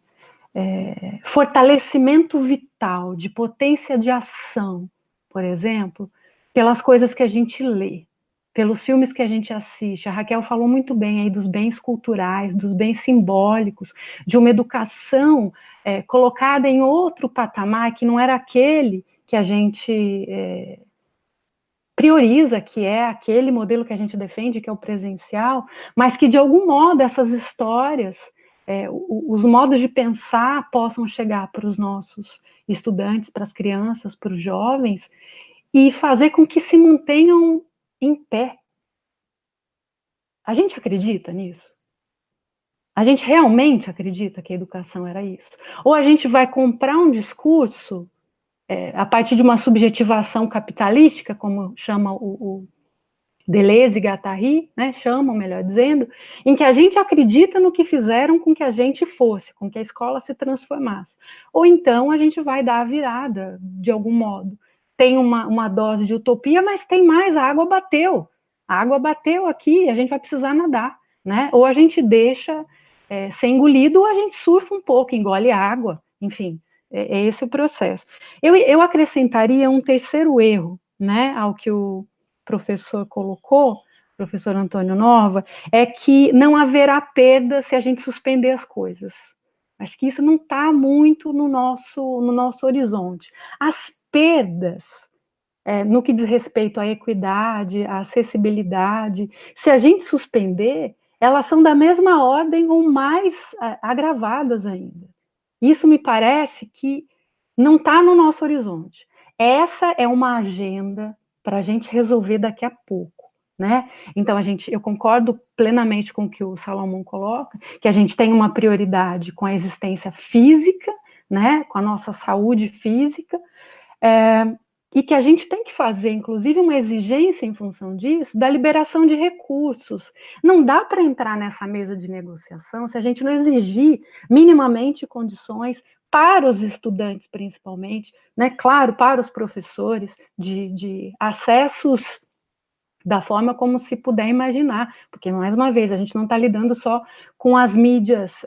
fortalecimento vital, de potência de ação, por exemplo, pelas coisas que a gente lê, pelos filmes que a gente assiste. A Raquel falou muito bem aí dos bens culturais, dos bens simbólicos, de uma educação colocada em outro patamar, que não era aquele que a gente prioriza, que é aquele modelo que a gente defende, que é o presencial, mas que, de algum modo, essas histórias, os modos de pensar possam chegar para os nossos estudantes, para as crianças, para os jovens, e fazer com que se mantenham em pé. A gente acredita nisso? A gente realmente acredita que a educação era isso? Ou a gente vai comprar um discurso a partir de uma subjetivação capitalística, como chama o Deleuze e Guattari, né, chamam, melhor dizendo, em que a gente acredita no que fizeram com que a gente fosse, com que a escola se transformasse. Ou então a gente vai dar a virada, de algum modo. Tem uma dose de utopia, mas tem mais, a água bateu aqui, a gente vai precisar nadar, né? Ou a gente deixa ser engolido, ou a gente surfa um pouco, engole água, enfim, é esse o processo. Eu acrescentaria um terceiro erro, né, ao que o professor colocou, professor Antônio Nova, é que não haverá perda se a gente suspender as coisas. Acho que isso não está muito no nosso horizonte. As perdas, no que diz respeito à equidade, à acessibilidade, se a gente suspender, elas são da mesma ordem ou mais agravadas ainda. Isso me parece que não está no nosso horizonte. Essa é uma agenda para a gente resolver daqui a pouco, né? Então, eu concordo plenamente com o que o Salomão coloca, que a gente tem uma prioridade com a existência física, né? Com a nossa saúde física, e que a gente tem que fazer, inclusive, uma exigência em função disso, da liberação de recursos. Não dá para entrar nessa mesa de negociação se a gente não exigir minimamente condições para os estudantes, principalmente, né? Claro, para os professores, de acessos da forma como se puder imaginar, porque, mais uma vez, a gente não está lidando só com as mídias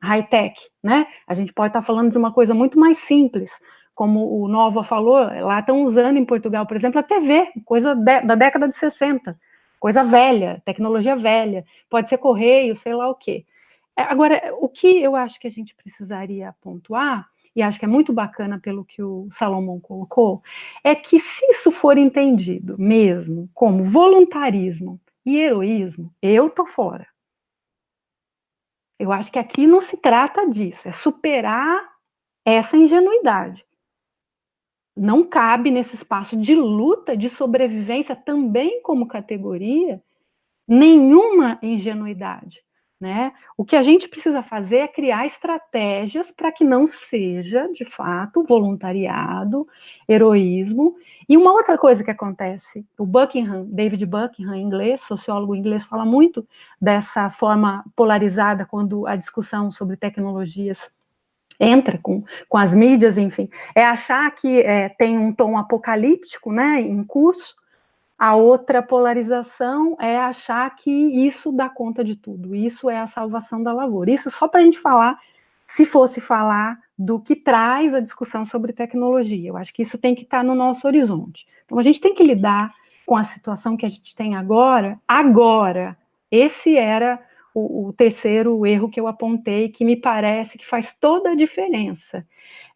high-tech, né? A gente pode estar falando de uma coisa muito mais simples, como o Nova falou, lá estão usando em Portugal, por exemplo, a TV, coisa da década de 60, coisa velha, tecnologia velha, pode ser correio, sei lá o quê. Agora, o que eu acho que a gente precisaria pontuar, e acho que é muito bacana pelo que o Salomão colocou, é que se isso for entendido mesmo como voluntarismo e heroísmo, eu tô fora. Eu acho que aqui não se trata disso, é superar essa ingenuidade. Não cabe nesse espaço de luta, de sobrevivência, também como categoria, nenhuma ingenuidade, né? O que a gente precisa fazer é criar estratégias para que não seja, de fato, voluntariado, heroísmo. E uma outra coisa que acontece, o Buckingham, David Buckingham, inglês, sociólogo inglês, fala muito dessa forma polarizada quando a discussão sobre tecnologias entra com as mídias, enfim, é achar que tem um tom apocalíptico, né, em curso. A outra polarização é achar que isso dá conta de tudo, isso é a salvação da lavoura. Isso só para a gente falar, se fosse falar do que traz a discussão sobre tecnologia. Eu acho que isso tem que estar no nosso horizonte. Então, a gente tem que lidar com a situação que a gente tem agora. Esse era o terceiro erro que eu apontei, que me parece que faz toda a diferença.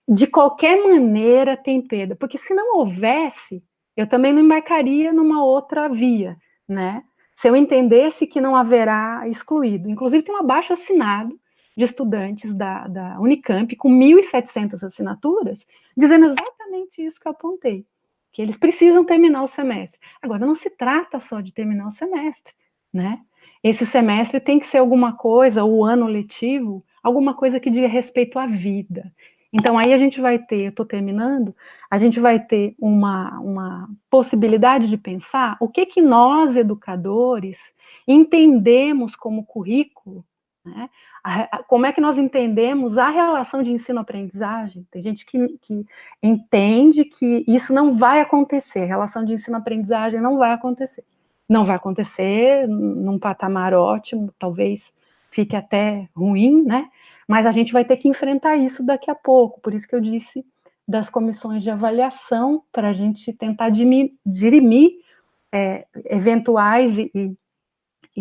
De qualquer maneira tem perda, porque se não houvesse, eu também não embarcaria numa outra via, né? Se eu entendesse que não haverá excluído. Inclusive, tem um abaixo-assinado de estudantes da Unicamp, com 1.700 assinaturas, dizendo exatamente isso que eu apontei, que eles precisam terminar o semestre. Agora, não se trata só de terminar o semestre, né? Esse semestre tem que ser alguma coisa, o ano letivo, alguma coisa que diga respeito à vida. Então, aí a gente vai ter, eu estou terminando, a gente vai ter uma possibilidade de pensar o que nós, educadores, entendemos como currículo, né? Como é que nós entendemos a relação de ensino-aprendizagem. Tem gente que entende que isso não vai acontecer, a relação de ensino-aprendizagem não vai acontecer. Não vai acontecer num patamar ótimo, talvez fique até ruim, né? Mas a gente vai ter que enfrentar isso daqui a pouco, por isso que eu disse das comissões de avaliação, para a gente tentar dirimir eventuais e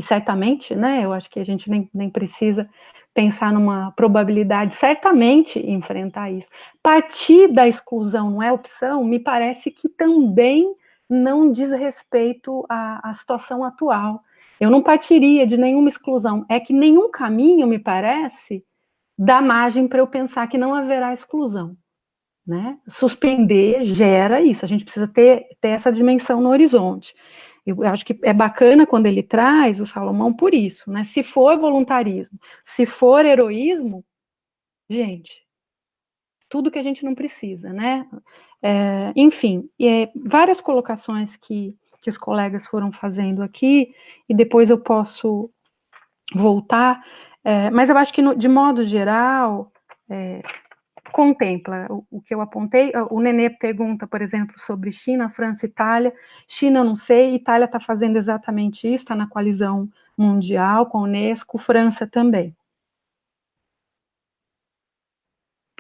certamente, né, eu acho que a gente nem precisa pensar numa probabilidade, certamente enfrentar isso. Partir da exclusão não é opção, me parece que também não diz respeito à situação atual. Eu não partiria de nenhuma exclusão, é que nenhum caminho, me parece, dá margem para eu pensar que não haverá exclusão, né? Suspender gera isso, a gente precisa ter essa dimensão no horizonte. Eu acho que é bacana quando ele traz o Salomão por isso, né? Se for voluntarismo, se for heroísmo, gente, tudo que a gente não precisa, né? Enfim, várias colocações que os colegas foram fazendo aqui, e depois eu posso voltar, mas eu acho que, de modo geral, contempla o que eu apontei. O Nenê pergunta, por exemplo, sobre China, França, Itália. China, eu não sei, Itália está fazendo exatamente isso, está na coalizão mundial com a Unesco, França também.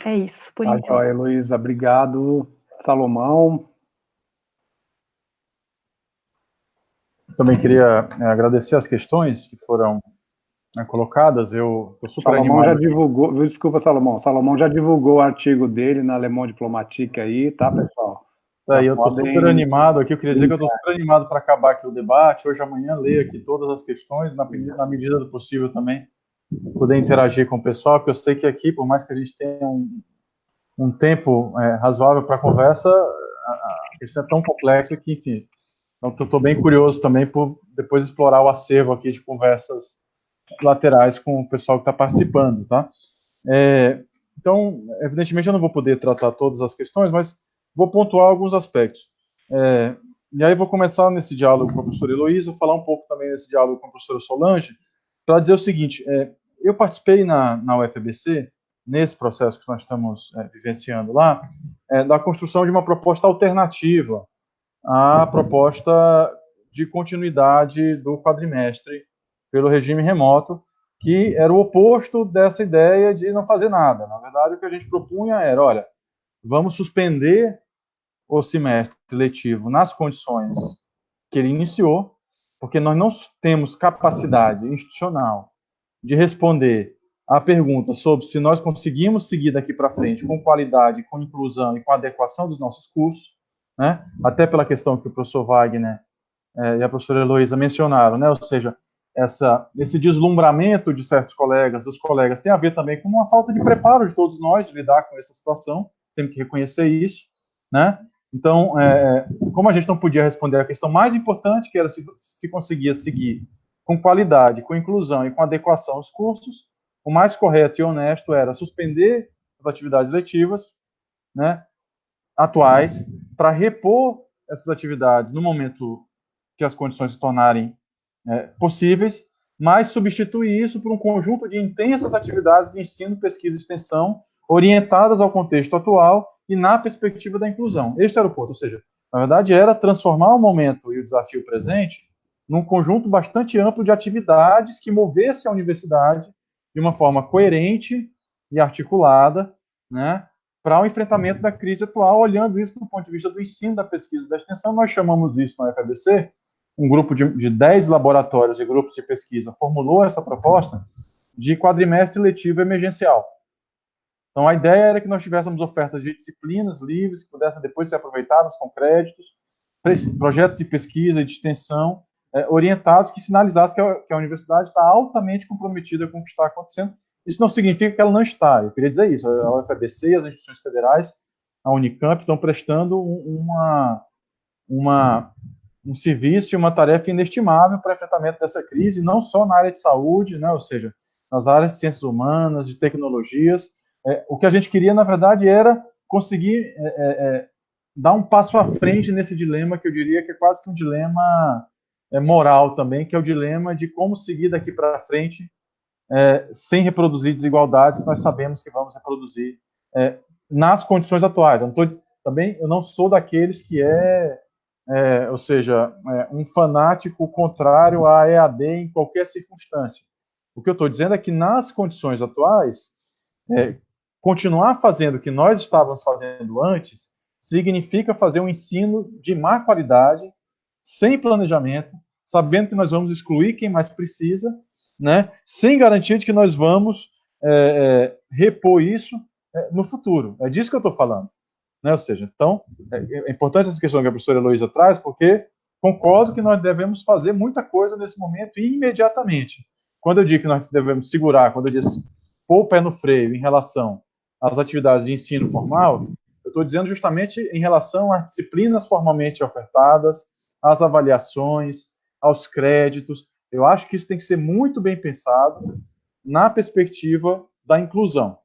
É isso, por enquanto. Joia, Heloísa, obrigado. Salomão. Também queria agradecer as questões que foram colocadas. Eu estou super Salomão animado. já divulgou, desculpa, Salomão. Salomão já divulgou o artigo dele na Le Monde Diplomatique aí, tá, pessoal? Eu estou super animado aqui. Eu queria dizer que eu estou super animado para acabar aqui o debate. Hoje, amanhã, ler aqui todas as questões, na medida do possível também, poder interagir com o pessoal, porque eu sei que aqui, por mais que a gente tenha um tempo razoável para a conversa, a questão é tão complexa que, enfim, então estou bem curioso também por depois explorar o acervo aqui de conversas laterais com o pessoal que está participando, tá? Então, evidentemente, eu não vou poder tratar todas as questões, mas vou pontuar alguns aspectos. E aí vou começar nesse diálogo com a professora Heloísa, falar um pouco também nesse diálogo com a professora Solange, para dizer o seguinte, eu participei na UFABC, nesse processo que nós estamos vivenciando lá, da construção de uma proposta alternativa à proposta de continuidade do quadrimestre pelo regime remoto, que era o oposto dessa ideia de não fazer nada. Na verdade, o que a gente propunha era, olha, vamos suspender o semestre letivo nas condições que ele iniciou, porque nós não temos capacidade institucional de responder a pergunta sobre se nós conseguimos seguir daqui para frente com qualidade, com inclusão e com adequação dos nossos cursos, né? Até pela questão que o professor Wagner e a professora Heloísa mencionaram, né? Ou seja, esse deslumbramento de certos colegas, dos colegas, tem a ver também com uma falta de preparo de todos nós de lidar com essa situação, temos que reconhecer isso, né? Então, como a gente não podia responder a questão mais importante, que era se conseguia seguir com qualidade, com inclusão e com adequação aos cursos, o mais correto e honesto era suspender as atividades letivas, né, atuais, para repor essas atividades no momento que as condições se tornarem possíveis, mas substituir isso por um conjunto de intensas atividades de ensino, pesquisa e extensão, orientadas ao contexto atual e na perspectiva da inclusão. Este era o ponto, ou seja, na verdade era transformar o momento e o desafio presente num conjunto bastante amplo de atividades que movesse a universidade de uma forma coerente e articulada, né, para o enfrentamento da crise atual, olhando isso do ponto de vista do ensino, da pesquisa e da extensão. Nós chamamos isso na UFABC, um grupo de 10 laboratórios e grupos de pesquisa formulou essa proposta de quadrimestre letivo emergencial. Então, a ideia era que nós tivéssemos ofertas de disciplinas livres, que pudessem depois ser aproveitadas com créditos, projetos de pesquisa e de extensão orientados que sinalizassem que a universidade está altamente comprometida com o que está acontecendo. Isso não significa que ela não está. Eu queria dizer isso. A UFABC e as instituições federais, a Unicamp, estão prestando um serviço e uma tarefa inestimável para o enfrentamento dessa crise, não só na área de saúde, né, ou seja, nas áreas de ciências humanas, de tecnologias. O que a gente queria, na verdade, era conseguir dar um passo à frente nesse dilema, que eu diria que é quase que um dilema moral também, que é o dilema de como seguir daqui para frente sem reproduzir desigualdades que nós sabemos que vamos reproduzir nas condições atuais. Eu não sou daqueles que ou seja, um fanático contrário à EAD em qualquer circunstância. O que eu estou dizendo é que nas condições atuais, continuar fazendo o que nós estávamos fazendo antes significa fazer um ensino de má qualidade, sem planejamento, sabendo que nós vamos excluir quem mais precisa, né, sem garantia de que nós vamos repor isso no futuro. É disso que eu estou falando. Né? Ou seja, então, é importante essa questão que a professora Heloísa traz, porque concordo que nós devemos fazer muita coisa nesse momento e imediatamente. Quando eu digo que nós devemos segurar, quando eu digo pôr o pé no freio em relação às atividades de ensino formal, eu estou dizendo justamente em relação às disciplinas formalmente ofertadas, às avaliações, aos créditos. Eu acho que isso tem que ser muito bem pensado na perspectiva da inclusão.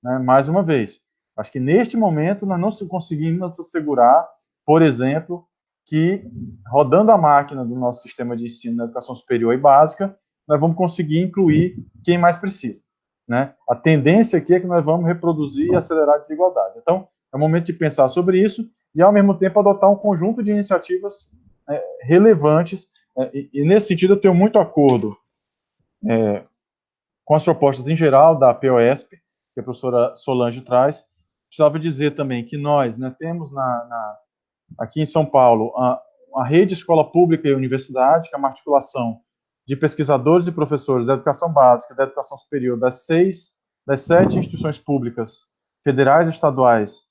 Né? Mais uma vez, acho que neste momento nós não conseguimos assegurar, por exemplo, que rodando a máquina do nosso sistema de ensino na educação superior e básica, nós vamos conseguir incluir quem mais precisa. Né? A tendência aqui é que nós vamos reproduzir e acelerar a desigualdade. Então, é o momento de pensar sobre isso e, ao mesmo tempo, adotar um conjunto de iniciativas relevantes. E, nesse sentido, eu tenho muito acordo com as propostas em geral da POESP, que a professora Solange traz. Precisava dizer também que nós temos aqui em São Paulo a rede escola pública e universidade, que é uma articulação de pesquisadores e professores da educação básica, da educação superior, das 7 instituições públicas, federais e estaduais,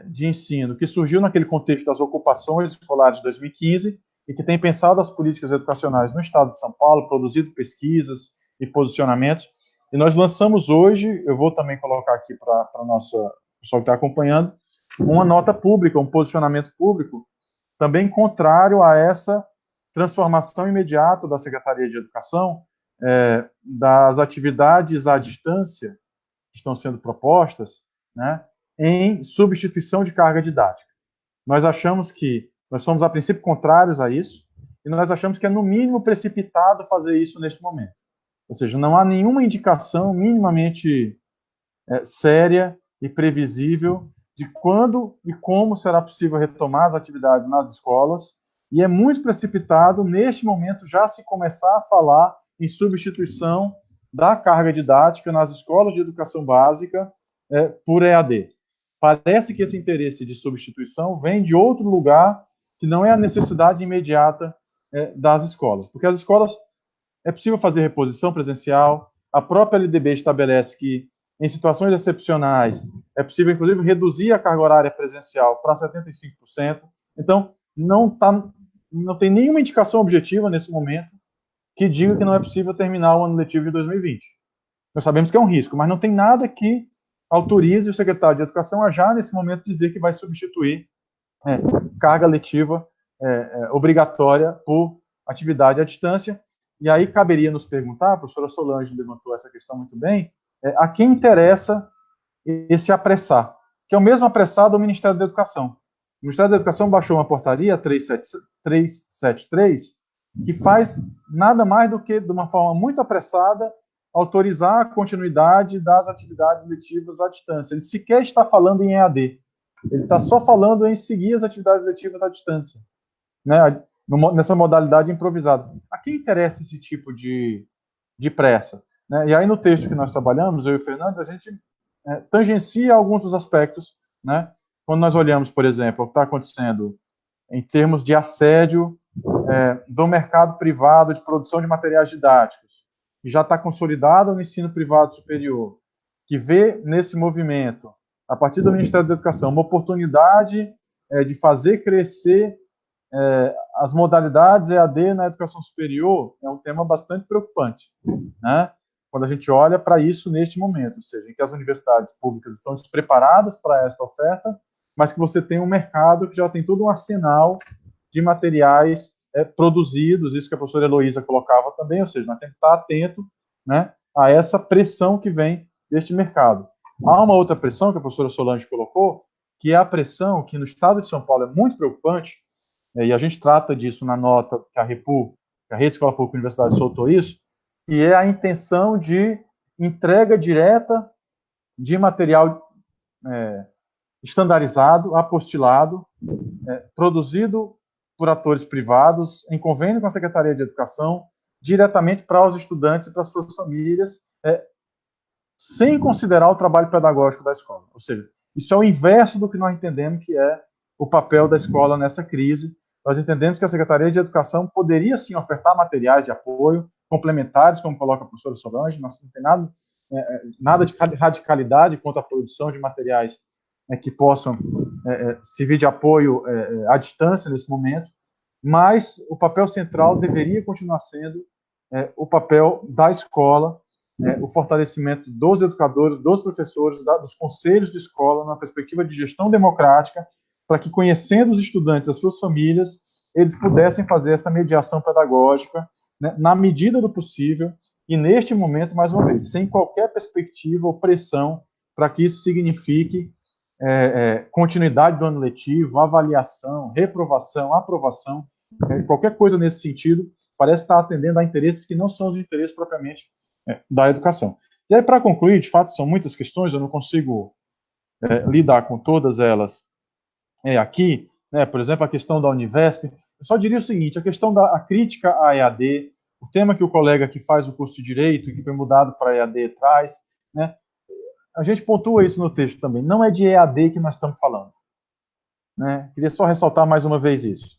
de ensino, que surgiu naquele contexto das ocupações escolares de 2015 e que tem pensado as políticas educacionais no estado de São Paulo, produzido pesquisas e posicionamentos. E nós lançamos hoje, eu vou também colocar aqui para a nossa pessoal que está acompanhando, uma nota pública, um posicionamento público, também contrário a essa transformação imediata da Secretaria de Educação, das atividades à distância que estão sendo propostas, né, em substituição de carga didática. Nós achamos que, nós somos a princípio contrários a isso, e nós achamos que é no mínimo precipitado fazer isso neste momento. Ou seja, não há nenhuma indicação minimamente séria e previsível de quando e como será possível retomar as atividades nas escolas, e é muito precipitado, neste momento, já se começar a falar em substituição da carga didática nas escolas de educação básica por EAD. Parece que esse interesse de substituição vem de outro lugar, que não é a necessidade imediata das escolas, porque as escolas é possível fazer reposição presencial, a própria LDB estabelece que, em situações excepcionais, é possível, inclusive, reduzir a carga horária presencial para 75%. Então, não tem nenhuma indicação objetiva nesse momento que diga que não é possível terminar o ano letivo de 2020. Nós sabemos que é um risco, mas não tem nada que autorize o secretário de Educação a já, nesse momento, dizer que vai substituir carga letiva obrigatória por atividade à distância. E aí caberia nos perguntar, a professora Solange levantou essa questão muito bem, a quem interessa esse apressar, que é o mesmo apressar do Ministério da Educação. O Ministério da Educação baixou uma portaria 373, que faz nada mais do que, de uma forma muito apressada, autorizar a continuidade das atividades letivas à distância. Ele sequer está falando em EAD. Ele está só falando em seguir as atividades letivas à distância, né, nessa modalidade improvisada. A quem interessa esse tipo de pressa? Né? E aí, no texto que nós trabalhamos, eu e o Fernando, a gente tangencia alguns dos aspectos, né? Quando nós olhamos, por exemplo, o que está acontecendo em termos de assédio do mercado privado de produção de materiais didáticos, que já está consolidado no ensino privado superior, que vê nesse movimento, a partir do Ministério da Educação, uma oportunidade de fazer crescer as modalidades EAD na educação superior, é um tema bastante preocupante, né? Quando a gente olha para isso neste momento, ou seja, em que as universidades públicas estão despreparadas para esta oferta, mas que você tem um mercado que já tem todo um arsenal de materiais produzidos, isso que a professora Heloísa colocava também, ou seja, nós temos que estar atento, né, a essa pressão que vem deste mercado. Há uma outra pressão que a professora Solange colocou, que é a pressão que no estado de São Paulo é muito preocupante, e a gente trata disso na nota que a REPU, que a Rede Escola Pública Universidade soltou isso, que é a intenção de entrega direta de material estandarizado, apostilado, produzido por atores privados, em convênio com a Secretaria de Educação, diretamente para os estudantes e para as suas famílias, sem considerar o trabalho pedagógico da escola. Ou seja, isso é o inverso do que nós entendemos que é o papel da escola nessa crise. Nós entendemos que a Secretaria de Educação poderia, sim, ofertar materiais de apoio complementares, como coloca a professora Solange. Nós não tem nada de radicalidade quanto à produção de materiais que possam servir de apoio à distância nesse momento, mas o papel central deveria continuar sendo o papel da escola, o fortalecimento dos educadores, dos professores, dos conselhos de escola, na perspectiva de gestão democrática, para que, conhecendo os estudantes, as suas famílias, eles pudessem fazer essa mediação pedagógica, né, na medida do possível, e neste momento, mais uma vez, sem qualquer perspectiva ou pressão para que isso signifique continuidade do ano letivo, avaliação, reprovação, aprovação, qualquer coisa nesse sentido, parece estar atendendo a interesses que não são os interesses propriamente da educação. E aí, para concluir, de fato, são muitas questões, eu não consigo lidar com todas elas aqui, né? Por exemplo, a questão da Univesp. Eu só diria o seguinte, a questão da crítica à EAD, o tema que o colega que faz o curso de Direito e que foi mudado para EAD traz, né? A gente pontua isso no texto também, não é de EAD que nós estamos falando, né? Queria só ressaltar mais uma vez isso.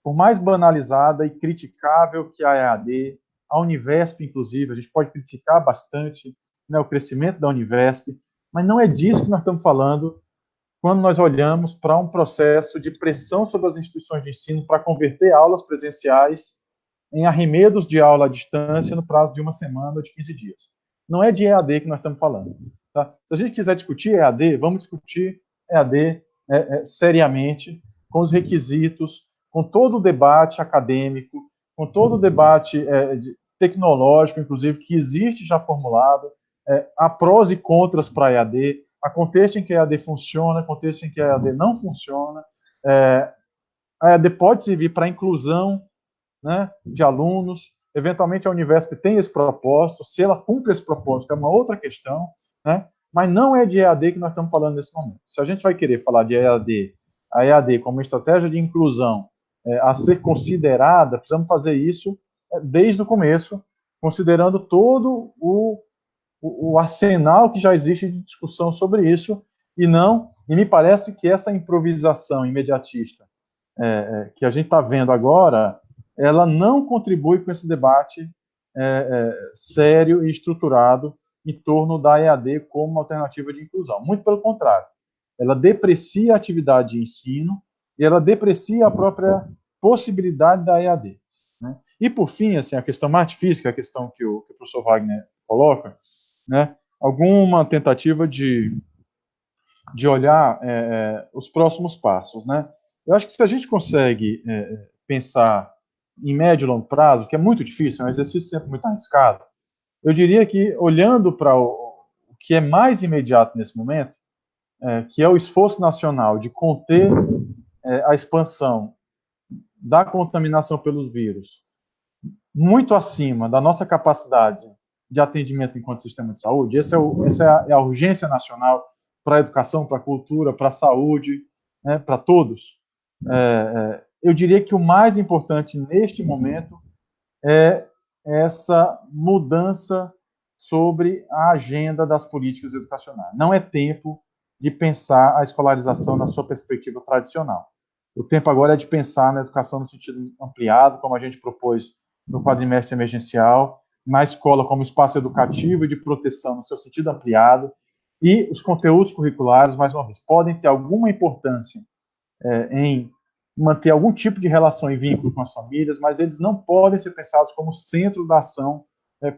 por mais banalizada e criticável que a EAD, a Univesp, inclusive, a gente pode criticar bastante, né, o crescimento da Univesp, mas não é disso que nós estamos falando quando nós olhamos para um processo de pressão sobre as instituições de ensino para converter aulas presenciais em arremedos de aula à distância no prazo de uma semana ou de 15 dias. Não é de EAD que nós estamos falando. Tá? Se a gente quiser discutir EAD, vamos discutir EAD seriamente, com os requisitos, com todo o debate acadêmico, com todo o debate tecnológico, inclusive, que existe já formulado, há prós e contras para a EAD, há contexto em que a EAD funciona, contexto em que a EAD não funciona. A EAD pode servir para a inclusão, né, de alunos. Eventualmente a Univesp tem esse propósito, se ela cumpre esse propósito é uma outra questão, né, mas não é de EAD que nós estamos falando nesse momento. Se a gente vai querer falar de EAD, a EAD como uma estratégia de inclusão a ser considerada, precisamos fazer isso desde o começo, considerando todo o arsenal que já existe de discussão sobre isso, e me parece que essa improvisação imediatista que a gente está vendo agora, ela não contribui com esse debate sério e estruturado em torno da EAD como uma alternativa de inclusão. Muito pelo contrário, ela deprecia a atividade de ensino e ela deprecia a própria possibilidade da EAD. Né? E, por fim, assim, a questão mais difícil, que é a questão que o professor Wagner coloca, né, alguma tentativa de olhar os próximos passos. Né? Eu acho que se a gente consegue pensar em médio e longo prazo, que é muito difícil, é um exercício sempre muito arriscado, eu diria que, olhando para o que é mais imediato nesse momento, que é o esforço nacional de conter a expansão da contaminação pelos vírus, muito acima da nossa capacidade de atendimento enquanto sistema de saúde, essa é a urgência nacional para a educação, para a cultura, para a saúde, né, para todos. Eu diria que o mais importante neste momento é essa mudança sobre a agenda das políticas educacionais. Não é tempo de pensar a escolarização na sua perspectiva tradicional. O tempo agora é de pensar na educação no sentido ampliado, como a gente propôs no quadrimestre emergencial, na escola como espaço educativo e de proteção no seu sentido ampliado, e os conteúdos curriculares, mais uma vez, podem ter alguma importância em manter algum tipo de relação e vínculo com as famílias, mas eles não podem ser pensados como centro da ação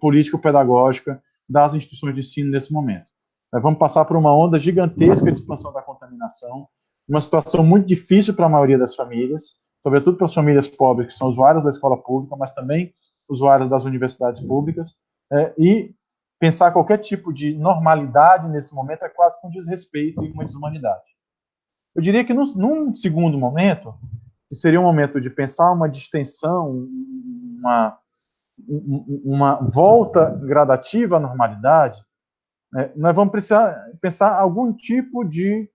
político-pedagógica das instituições de ensino nesse momento. Vamos passar por uma onda gigantesca de expansão da contaminação, uma situação muito difícil para a maioria das famílias, sobretudo para as famílias pobres, que são usuárias da escola pública, mas também usuárias das universidades públicas, e pensar qualquer tipo de normalidade nesse momento é quase com desrespeito e uma desumanidade. Eu diria que num segundo momento, que seria um momento de pensar uma distensão, uma volta gradativa à normalidade, nós vamos precisar pensar algum tipo de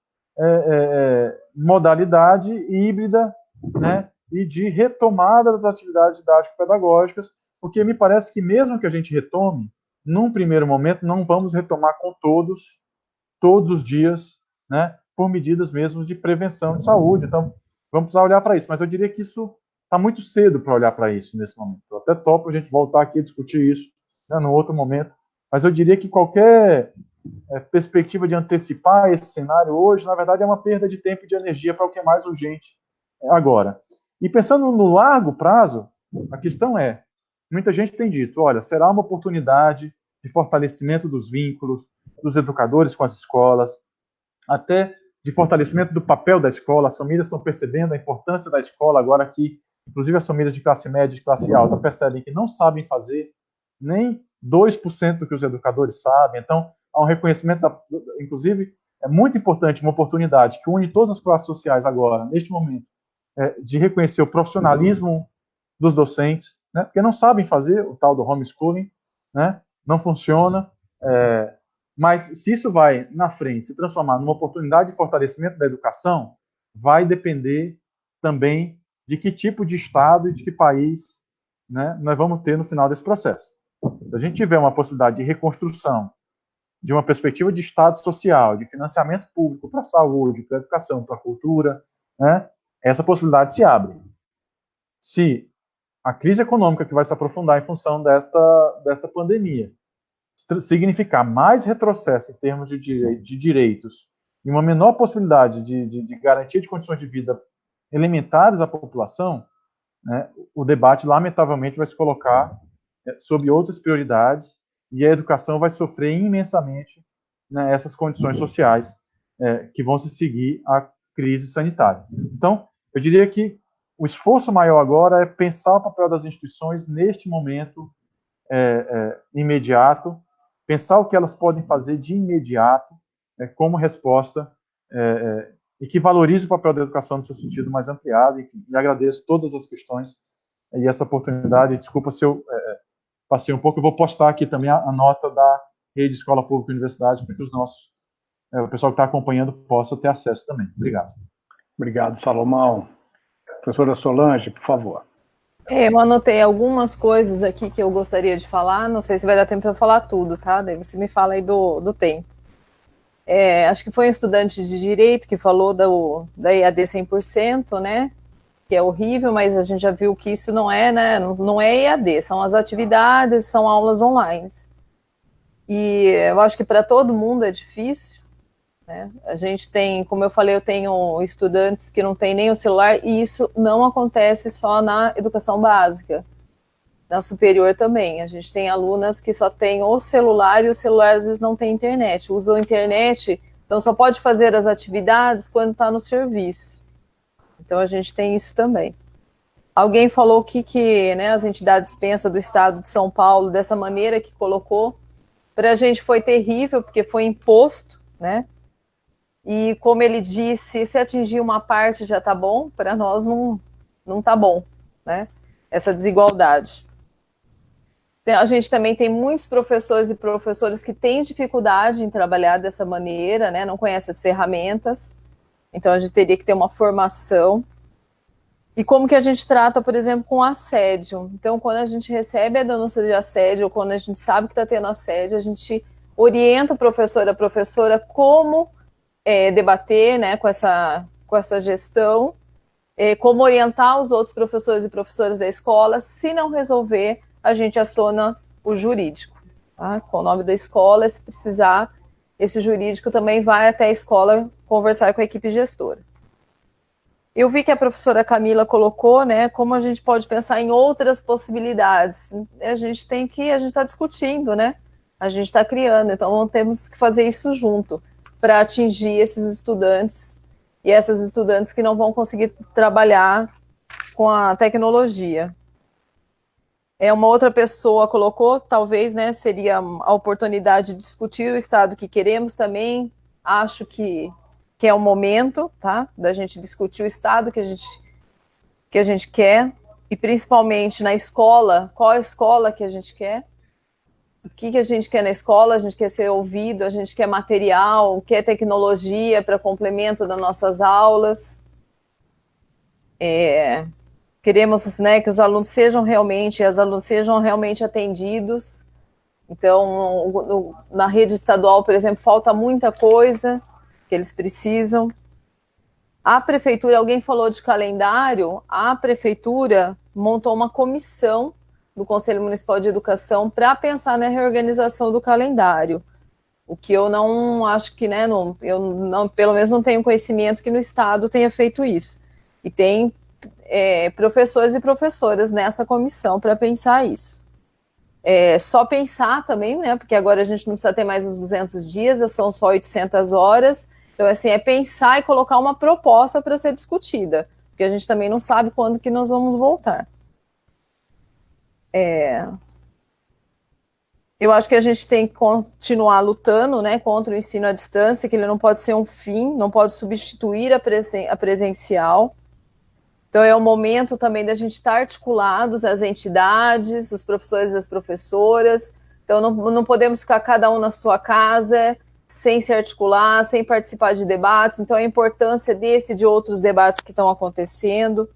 modalidade híbrida, né, e de retomada das atividades didático-pedagógicas, porque me parece que mesmo que a gente retome, num primeiro momento, não vamos retomar com todos os dias, né, por medidas mesmo de prevenção de saúde. Então, vamos precisar olhar para isso. Mas eu diria que isso está muito cedo para olhar para isso nesse momento. Eu até topo a gente voltar aqui a discutir isso, né, num outro momento. Mas eu diria que qualquer perspectiva de antecipar esse cenário hoje, na verdade, é uma perda de tempo e de energia para o que é mais urgente agora. E pensando no largo prazo, a questão muita gente tem dito, olha, será uma oportunidade de fortalecimento dos vínculos dos educadores com as escolas, até de fortalecimento do papel da escola. As famílias estão percebendo a importância da escola agora que, inclusive as famílias de classe média e de classe alta, percebem que não sabem fazer nem 2% do que os educadores sabem. Então, há um reconhecimento, inclusive, é muito importante, uma oportunidade que une todas as classes sociais agora, neste momento, de reconhecer o profissionalismo dos docentes, né, porque não sabem fazer o tal do homeschooling, né, não funciona, mas se isso vai, na frente, se transformar numa oportunidade de fortalecimento da educação, vai depender também de que tipo de Estado e de que país, né, nós vamos ter no final desse processo. Se a gente tiver uma possibilidade de reconstrução, de uma perspectiva de Estado social, de financiamento público para a saúde, para a educação, para a cultura, né, essa possibilidade se abre. se a crise econômica que vai se aprofundar em função desta pandemia significar mais retrocesso em termos de direitos e uma menor possibilidade de garantia de condições de vida elementares à população, né, o debate, lamentavelmente, vai se colocar sob outras prioridades e a educação vai sofrer imensamente, né, essas condições sociais que vão se seguir à crise sanitária. Então, eu diria que o esforço maior agora é pensar o papel das instituições neste momento imediato, pensar o que elas podem fazer de imediato como resposta e que valorize o papel da educação no seu sentido mais ampliado. Enfim, e agradeço todas as questões e essa oportunidade. Desculpa se eu passei um pouco. Eu vou postar aqui também a nota da Rede Escola Pública e Universidade para que o pessoal que está acompanhando possa ter acesso também. Obrigado. Obrigado, Salomão. Professora Solange, por favor. Eu anotei algumas coisas aqui que eu gostaria de falar, não sei se vai dar tempo para eu falar tudo, tá? Daí você me fala aí do tempo. Acho que foi um estudante de Direito que falou da EAD 100%, né? Que é horrível, mas a gente já viu que isso não é, né? Não é EAD, são as atividades, são aulas online. E eu acho que para todo mundo é difícil, né? A gente tem, como eu falei, eu tenho estudantes que não têm nem o celular, e isso não acontece só na educação básica, na superior também. A gente tem alunas que só têm o celular, e o celular às vezes não tem internet, usam a internet, então só pode fazer as atividades quando está no serviço. Então a gente tem isso também. Alguém falou que né, as entidades pensam do estado de São Paulo dessa maneira que colocou. Para a gente foi terrível, porque foi imposto, né? E como ele disse, se atingir uma parte já está bom, para nós não está bom, né? Essa desigualdade. A gente também tem muitos professores e professoras que têm dificuldade em trabalhar dessa maneira, né? Não conhecem as ferramentas, então a gente teria que ter uma formação. E como que a gente trata, por exemplo, com assédio? Então, quando a gente recebe a denúncia de assédio, ou quando a gente sabe que está tendo assédio, a gente orienta o professor, a professora, como debater, né, com essa gestão, como orientar os outros professores e professoras da escola. Se não resolver, a gente aciona o jurídico, tá? Com o nome da escola, se precisar, esse jurídico também vai até a escola conversar com a equipe gestora. Eu vi que a professora Camila colocou, né, como a gente pode pensar em outras possibilidades. A gente está discutindo, né? A gente está criando, então temos que fazer isso junto para atingir esses estudantes e essas estudantes que não vão conseguir trabalhar com a tecnologia. Uma outra pessoa colocou, talvez, né, seria a oportunidade de discutir o estado que queremos também. Acho que é o momento, tá, da gente discutir o estado que a gente quer, e principalmente na escola, qual a escola que a gente quer. O que a gente quer na escola? A gente quer ser ouvido, a gente quer material, quer tecnologia para complemento das nossas aulas. Queremos, né, que os alunos sejam realmente atendidos. Então, na rede estadual, por exemplo, falta muita coisa que eles precisam. A prefeitura, alguém falou de calendário, a prefeitura montou uma comissão do Conselho Municipal de Educação para pensar na reorganização do calendário. O que eu não acho que, né, eu não, pelo menos não tenho conhecimento que no estado tenha feito isso. E tem professores e professoras nessa comissão para pensar isso. Só pensar também, né, porque agora a gente não precisa ter mais os 200 dias, são só 800 horas. Então, assim, pensar e colocar uma proposta para ser discutida, porque a gente também não sabe quando que nós vamos voltar. Eu acho que a gente tem que continuar lutando, né, contra o ensino à distância, que ele não pode ser um fim, não pode substituir a presencial. Então, é o momento também da gente estar articulados, as entidades, os professores e as professoras. Então, não podemos ficar cada um na sua casa, sem se articular, sem participar de debates. Então, a importância desse e de outros debates que estão acontecendo.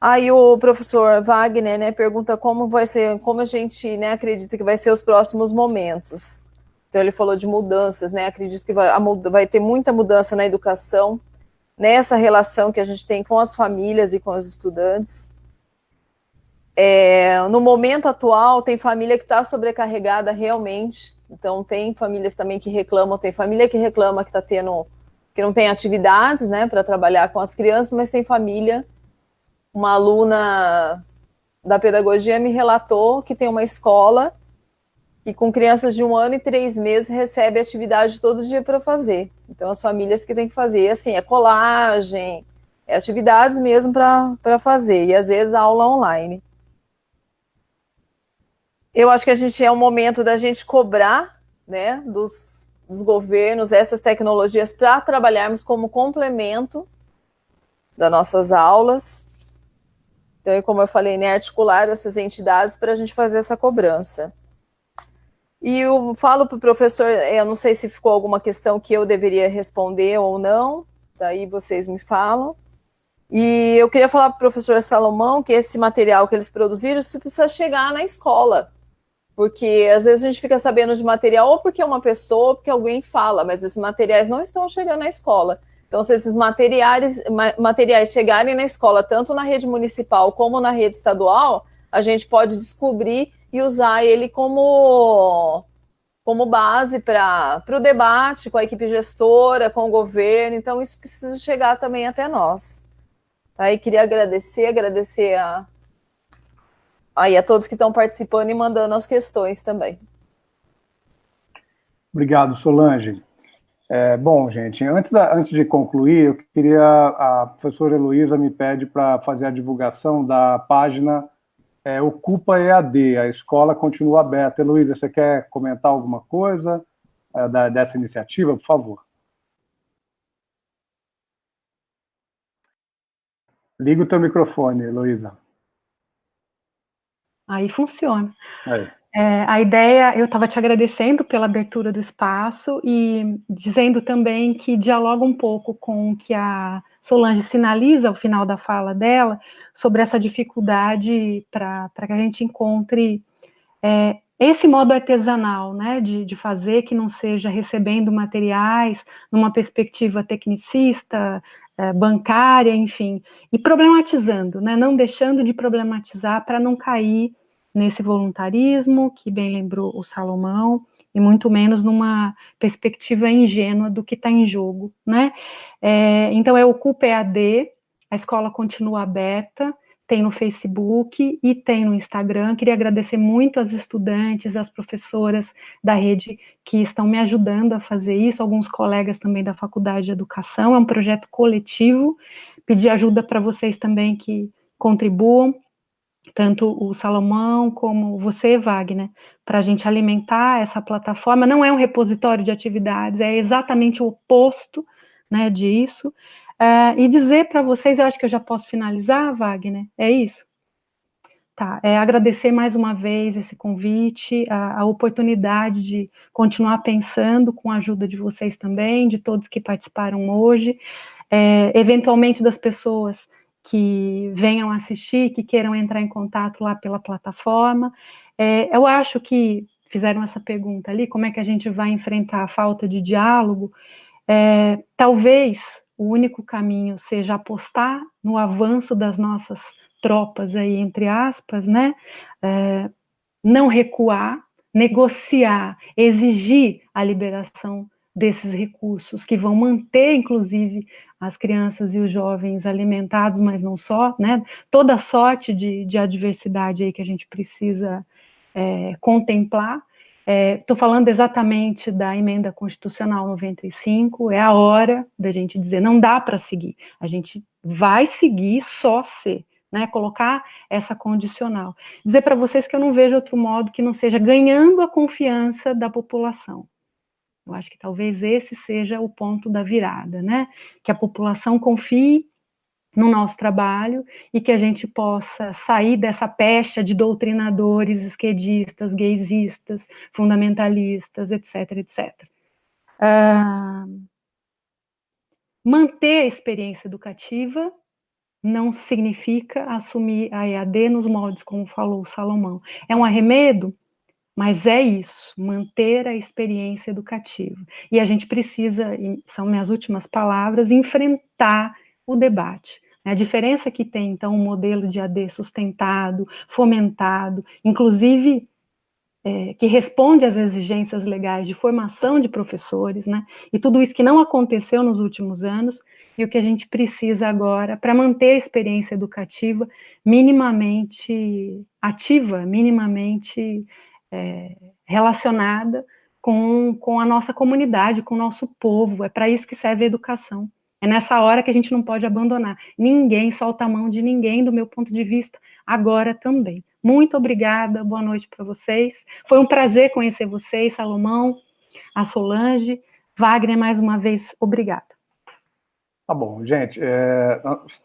Aí o professor Wagner, né, pergunta como a gente, né, acredita que vai ser os próximos momentos. Então, ele falou de mudanças, né, acredito que vai ter muita mudança na educação. nessa relação que a gente tem com as famílias e com os estudantes. No momento atual, tem família que está sobrecarregada realmente, então tem famílias também que reclamam, tem família que reclama que que não tem atividades, né, para trabalhar com as crianças, mas tem família, uma aluna da pedagogia me relatou que tem uma escola que com crianças de 1 ano e 3 meses recebe atividade todo dia para fazer. Então as famílias que têm que fazer, assim, é colagem, é atividades mesmo para fazer, e às vezes aula online. Eu acho que é um momento da gente cobrar, né, dos governos essas tecnologias para trabalharmos como complemento das nossas aulas. Então, como eu falei, né, articular essas entidades para a gente fazer essa cobrança. E eu falo para o professor, eu não sei se ficou alguma questão que eu deveria responder ou não, daí vocês me falam. E eu queria falar para o professor Salomão que esse material que eles produziram, isso precisa chegar na escola. Porque às vezes a gente fica sabendo de material ou porque é uma pessoa ou porque alguém fala, mas esses materiais não estão chegando na escola. Então, se esses materiais chegarem na escola, tanto na rede municipal como na rede estadual, a gente pode descobrir e usar ele como base para o debate com a equipe gestora, com o governo. Então, isso precisa chegar também até nós. Tá? E queria agradecer a todos que estão participando e mandando as questões também. Obrigado, Solange. Bom, gente, antes de concluir, eu queria, a professora Heloísa me pede para fazer a divulgação da página Ocupa EAD, a escola continua aberta. Heloísa, você quer comentar alguma coisa dessa iniciativa, por favor? Liga o teu microfone, Heloísa. Aí funciona. A ideia, eu estava te agradecendo pela abertura do espaço e dizendo também que dialoga um pouco com o que a Solange sinaliza ao final da fala dela, sobre essa dificuldade para que a gente encontre esse modo artesanal, né, de fazer, que não seja recebendo materiais numa perspectiva tecnicista, bancária, enfim, e problematizando, né, não deixando de problematizar para não cair nesse voluntarismo, que bem lembrou o Salomão, e muito menos numa perspectiva ingênua do que está em jogo, né? Então, Ocupa EAD, a escola continua aberta, tem no Facebook e tem no Instagram. Queria agradecer muito às estudantes, às professoras da rede que estão me ajudando a fazer isso, alguns colegas também da Faculdade de Educação, é um projeto coletivo, pedir ajuda para vocês também que contribuam, tanto o Salomão como você, Wagner, para a gente alimentar essa plataforma. Não é um repositório de atividades, é exatamente o oposto, né, disso. E dizer para vocês, eu acho que eu já posso finalizar, Wagner, é isso? Tá, agradecer mais uma vez esse convite, a oportunidade de continuar pensando com a ajuda de vocês também, de todos que participaram hoje, eventualmente das pessoas que venham assistir, que queiram entrar em contato lá pela plataforma. Eu acho que fizeram essa pergunta ali, como é que a gente vai enfrentar a falta de diálogo? Talvez o único caminho seja apostar no avanço das nossas tropas aí, entre aspas, né? Não recuar, negociar, exigir a liberação desses recursos que vão manter, inclusive, as crianças e os jovens alimentados, mas não só, né? Toda sorte de adversidade aí que a gente precisa contemplar. Estou falando exatamente da emenda constitucional 95, é a hora da gente dizer, não dá para seguir, a gente vai seguir só se, né, colocar essa condicional. Dizer para vocês que eu não vejo outro modo que não seja ganhando a confiança da população. Eu acho que talvez esse seja o ponto da virada, né, que a população confie no nosso trabalho e que a gente possa sair dessa pecha de doutrinadores esquerdistas, gaysistas, fundamentalistas, etc, etc. Manter a experiência educativa não significa assumir a EAD nos moldes como falou o Salomão. É um arremedo, mas é isso, manter a experiência educativa. E a gente precisa, e são minhas últimas palavras, enfrentar o debate. A diferença que tem, então, um modelo de AD sustentado, fomentado, inclusive que responde às exigências legais de formação de professores, né? E tudo isso que não aconteceu nos últimos anos, e o que a gente precisa agora para manter a experiência educativa minimamente ativa, minimamente relacionada com a nossa comunidade, com o nosso povo. É para isso que serve a educação. É nessa hora que a gente não pode abandonar. Ninguém solta a mão de ninguém, do meu ponto de vista, agora também. Muito obrigada, boa noite para vocês. Foi um prazer conhecer vocês, Salomão, a Solange. Wagner, mais uma vez, obrigada. Tá bom, gente.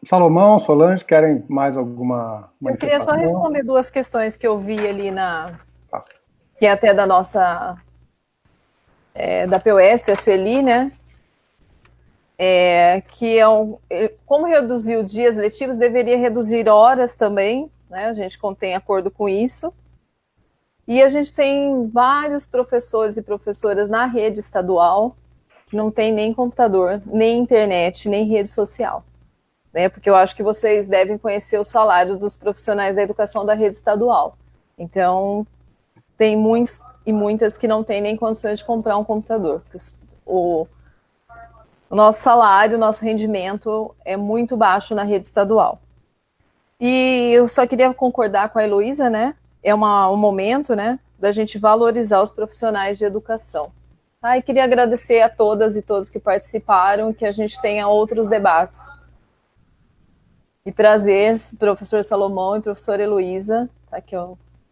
Salomão, Solange, querem mais alguma manifestação? Eu queria só responder duas questões que eu vi ali que é até da nossa... da PUESP, a Sueli, né? Que como reduzir os dias letivos, deveria reduzir horas também, né? A gente tem acordo com isso. E a gente tem vários professores e professoras na rede estadual que não tem nem computador, nem internet, nem rede social, né? Porque eu acho que vocês devem conhecer o salário dos profissionais da educação da rede estadual. Então, tem muitos e muitas que não têm nem condições de comprar um computador. O nosso salário, o nosso rendimento é muito baixo na rede estadual. E eu só queria concordar com a Heloísa, né? É um momento, né, da gente valorizar os profissionais de educação. E queria agradecer a todas e todos que participaram, que a gente tenha outros debates. E prazer, professor Salomão e professora Heloísa,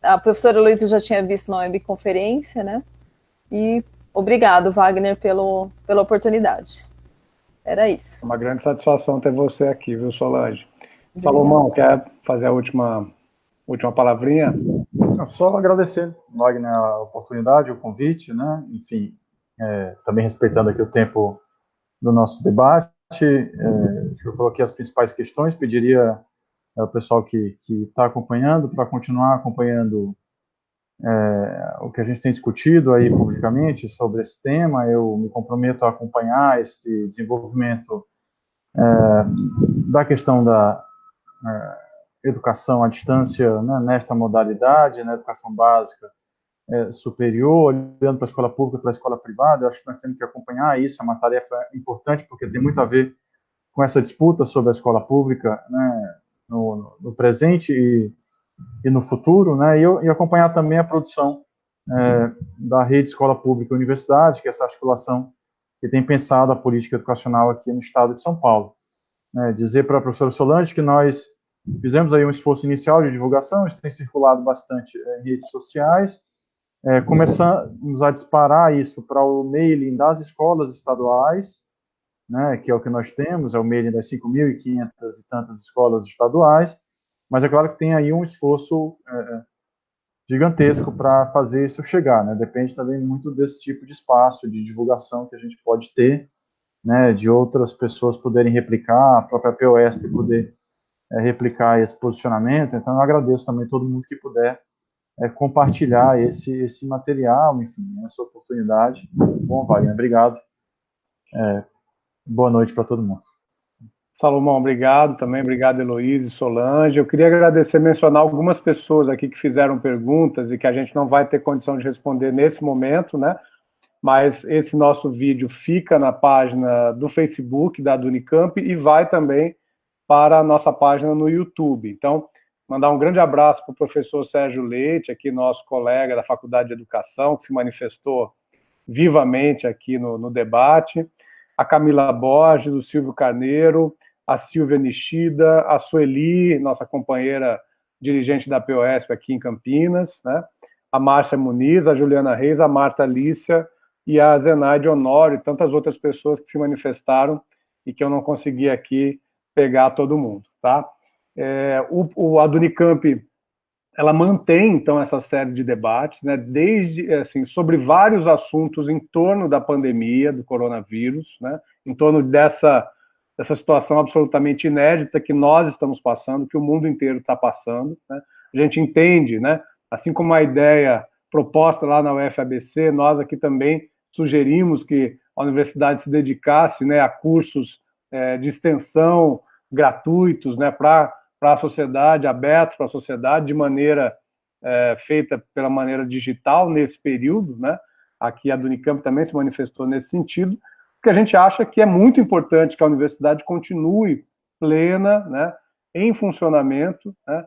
a professora Heloísa já tinha visto na webconferência, né? E obrigado, Wagner, pela oportunidade. Era isso. Uma grande satisfação ter você aqui, viu, Solange? Salomão, quer fazer a última palavrinha? Só agradecer, Wagner, a oportunidade, o convite, né? Enfim, também respeitando aqui o tempo do nosso debate, eu coloquei as principais questões, pediria ao pessoal que está acompanhando para continuar acompanhando o que a gente tem discutido aí publicamente sobre esse tema. Eu me comprometo a acompanhar esse desenvolvimento da questão da educação à distância, né, nesta modalidade, na educação básica superior, olhando para a escola pública e para a escola privada. Eu acho que nós temos que acompanhar isso, é uma tarefa importante, porque tem muito a ver com essa disputa sobre a escola pública, né, no presente e no futuro, né, e acompanhar também a produção da rede escola pública e universidade, que é essa articulação que tem pensado a política educacional aqui no estado de São Paulo. Dizer para a professora Solange que nós fizemos aí um esforço inicial de divulgação, isso tem circulado bastante em redes sociais, começamos a disparar isso para o mailing das escolas estaduais, né, que é o que nós temos, é o mailing das 5.500 e tantas escolas estaduais, mas é claro que tem aí um esforço gigantesco para fazer isso chegar, né? Depende também muito desse tipo de espaço de divulgação que a gente pode ter, né, de outras pessoas poderem replicar, a própria PUESP poder replicar esse posicionamento. Então eu agradeço também todo mundo que puder compartilhar esse material, enfim, essa oportunidade. Bom, Wagner, obrigado. Boa noite para todo mundo. Salomão, obrigado também, obrigado Heloísa e Solange. Eu queria agradecer, mencionar algumas pessoas aqui que fizeram perguntas e que a gente não vai ter condição de responder nesse momento, né? Mas esse nosso vídeo fica na página do Facebook da Unicamp e vai também para a nossa página no YouTube. Então, mandar um grande abraço para o professor Sérgio Leite, aqui nosso colega da Faculdade de Educação, que se manifestou vivamente aqui no debate, a Camila Borges, o Silvio Carneiro, a Silvia Nishida, a Sueli, nossa companheira dirigente da PUESP aqui em Campinas, né? A Márcia Muniz, a Juliana Reis, a Marta Lícia e a Zenaide Honório, e tantas outras pessoas que se manifestaram e que eu não consegui aqui pegar todo mundo, tá? A Unicamp, ela mantém, então, essa série de debates, né, desde, assim, sobre vários assuntos em torno da pandemia, do coronavírus, né, em torno dessa situação absolutamente inédita que nós estamos passando, que o mundo inteiro está passando, né? A gente entende, né, assim como a ideia proposta lá na UFABC, nós aqui também sugerimos que a universidade se dedicasse, né, a cursos de extensão gratuitos, né, para a sociedade, abertos para a sociedade, de maneira feita pela maneira digital nesse período, né? Aqui a do Unicamp também se manifestou nesse sentido, porque a gente acha que é muito importante que a universidade continue plena, né, em funcionamento, né,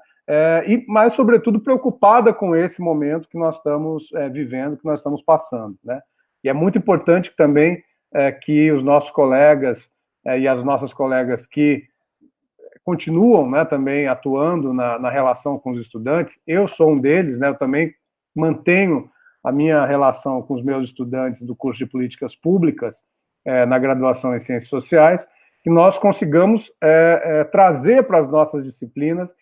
mas, sobretudo, preocupada com esse momento que nós estamos vivendo, que nós estamos passando, né? E é muito importante também que os nossos colegas e as nossas colegas que continuam, né, também atuando na relação com os estudantes, eu sou um deles, né, eu também mantenho a minha relação com os meus estudantes do curso de Políticas Públicas, na graduação em Ciências Sociais, que nós consigamos trazer para as nossas disciplinas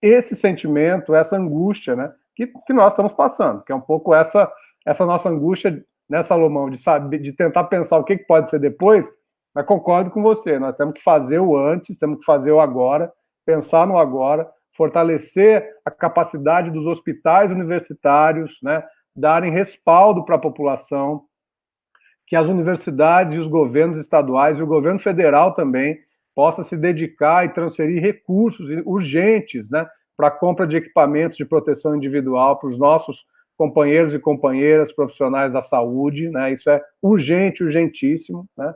esse sentimento, essa angústia, né, que nós estamos passando, que é um pouco essa nossa angústia, né, Salomão, de tentar pensar o que pode ser depois. Mas concordo com você, nós temos que fazer o antes, temos que fazer o agora, pensar no agora, fortalecer a capacidade dos hospitais universitários, né, darem respaldo para a população, que as universidades e os governos estaduais e o governo federal também possa se dedicar e transferir recursos urgentes, né, para a compra de equipamentos de proteção individual para os nossos companheiros e companheiras profissionais da saúde, né, isso é urgente, urgentíssimo, né,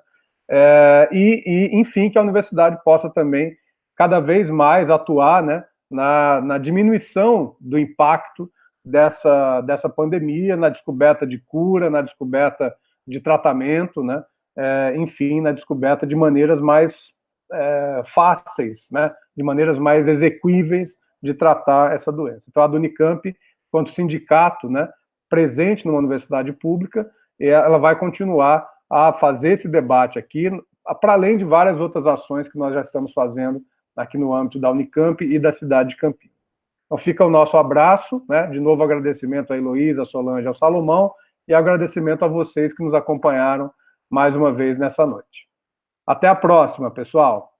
enfim, que a universidade possa também cada vez mais atuar, né, na diminuição do impacto dessa pandemia, na descoberta de cura, na descoberta de tratamento, né, enfim, na descoberta de maneiras mais fáceis, né, de maneiras mais exequíveis de tratar essa doença. Então, a do Unicamp, quanto sindicato, né, presente numa universidade pública, ela vai continuar a fazer esse debate aqui, para além de várias outras ações que nós já estamos fazendo aqui no âmbito da Unicamp e da cidade de Campinas. Então fica o nosso abraço, né? De novo agradecimento a Heloísa, a Solange, ao Salomão, e agradecimento a vocês que nos acompanharam mais uma vez nessa noite. Até a próxima, pessoal!